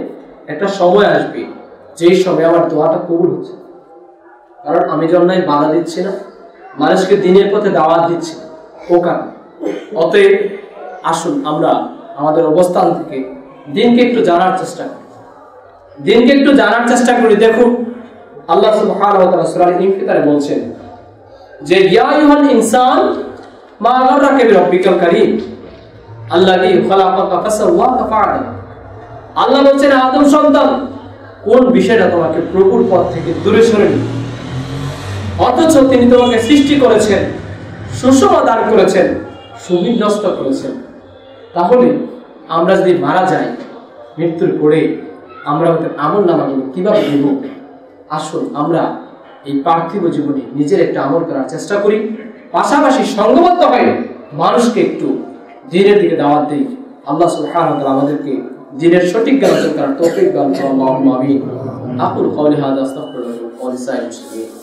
একটা সময় আসবে যেই সময় আমার দোয়াটা কবুল হচ্ছে, কারণ আমি জন্যই বাধা দিচ্ছি না, মানুষকে দিনের পথে দাওয়াত দিচ্ছি না, ও কারণে। অতএব আসুন আমরা আমাদের অবস্থান থেকে দিনকে একটু জানার চেষ্টা করি, দিনকে একটু জানার চেষ্টা করি। দেখুন, আল্লাহ সুবহানাহু ওয়া তাআলা সূরা ইনফিতারে বলছেন যে ইয়া আইয়ুহাল ইনসান মা গাররাকা বিরাব্বিকাল কারীম আল্লাযী খালাকাকা ফাসাওয়াকা ফাআদাল। আল্লাহ বলছেন, আদম সন্তান, কোন বিষয়টা তোমাকে প্রভুর পথ থেকে দূরে সরে নিল, অথচ তিনি তোমাকে সৃষ্টি করেছেন, সুষমা দান করেছেন, সুবিন্যস্ত করেছেন। তাহলে আমরা যদি মারা যাই, মৃত্যুর পরে আমরা আমাদের আমল নামাগুলো কিভাবে দেব? আসুন আমরা এই পার্থিব জীবনে নিজের একটা আমল করার চেষ্টা করি, পাশাপাশি সংঘবদ্ধ হয়ে মানুষকে একটু দ্বীনের দিকে দাওয়াত দেই। আল্লাহ সুবহানাহু ওয়া তাআলা আমাদেরকে দ্বীনের সঠিক জ্ঞান অর্জন করার তৌফিক দান করুন। আমিন। আকুলু কওলি হাযা আস্তাগফিরুল্লাহ ওয়া লিসাইরিল মুসলিমিন।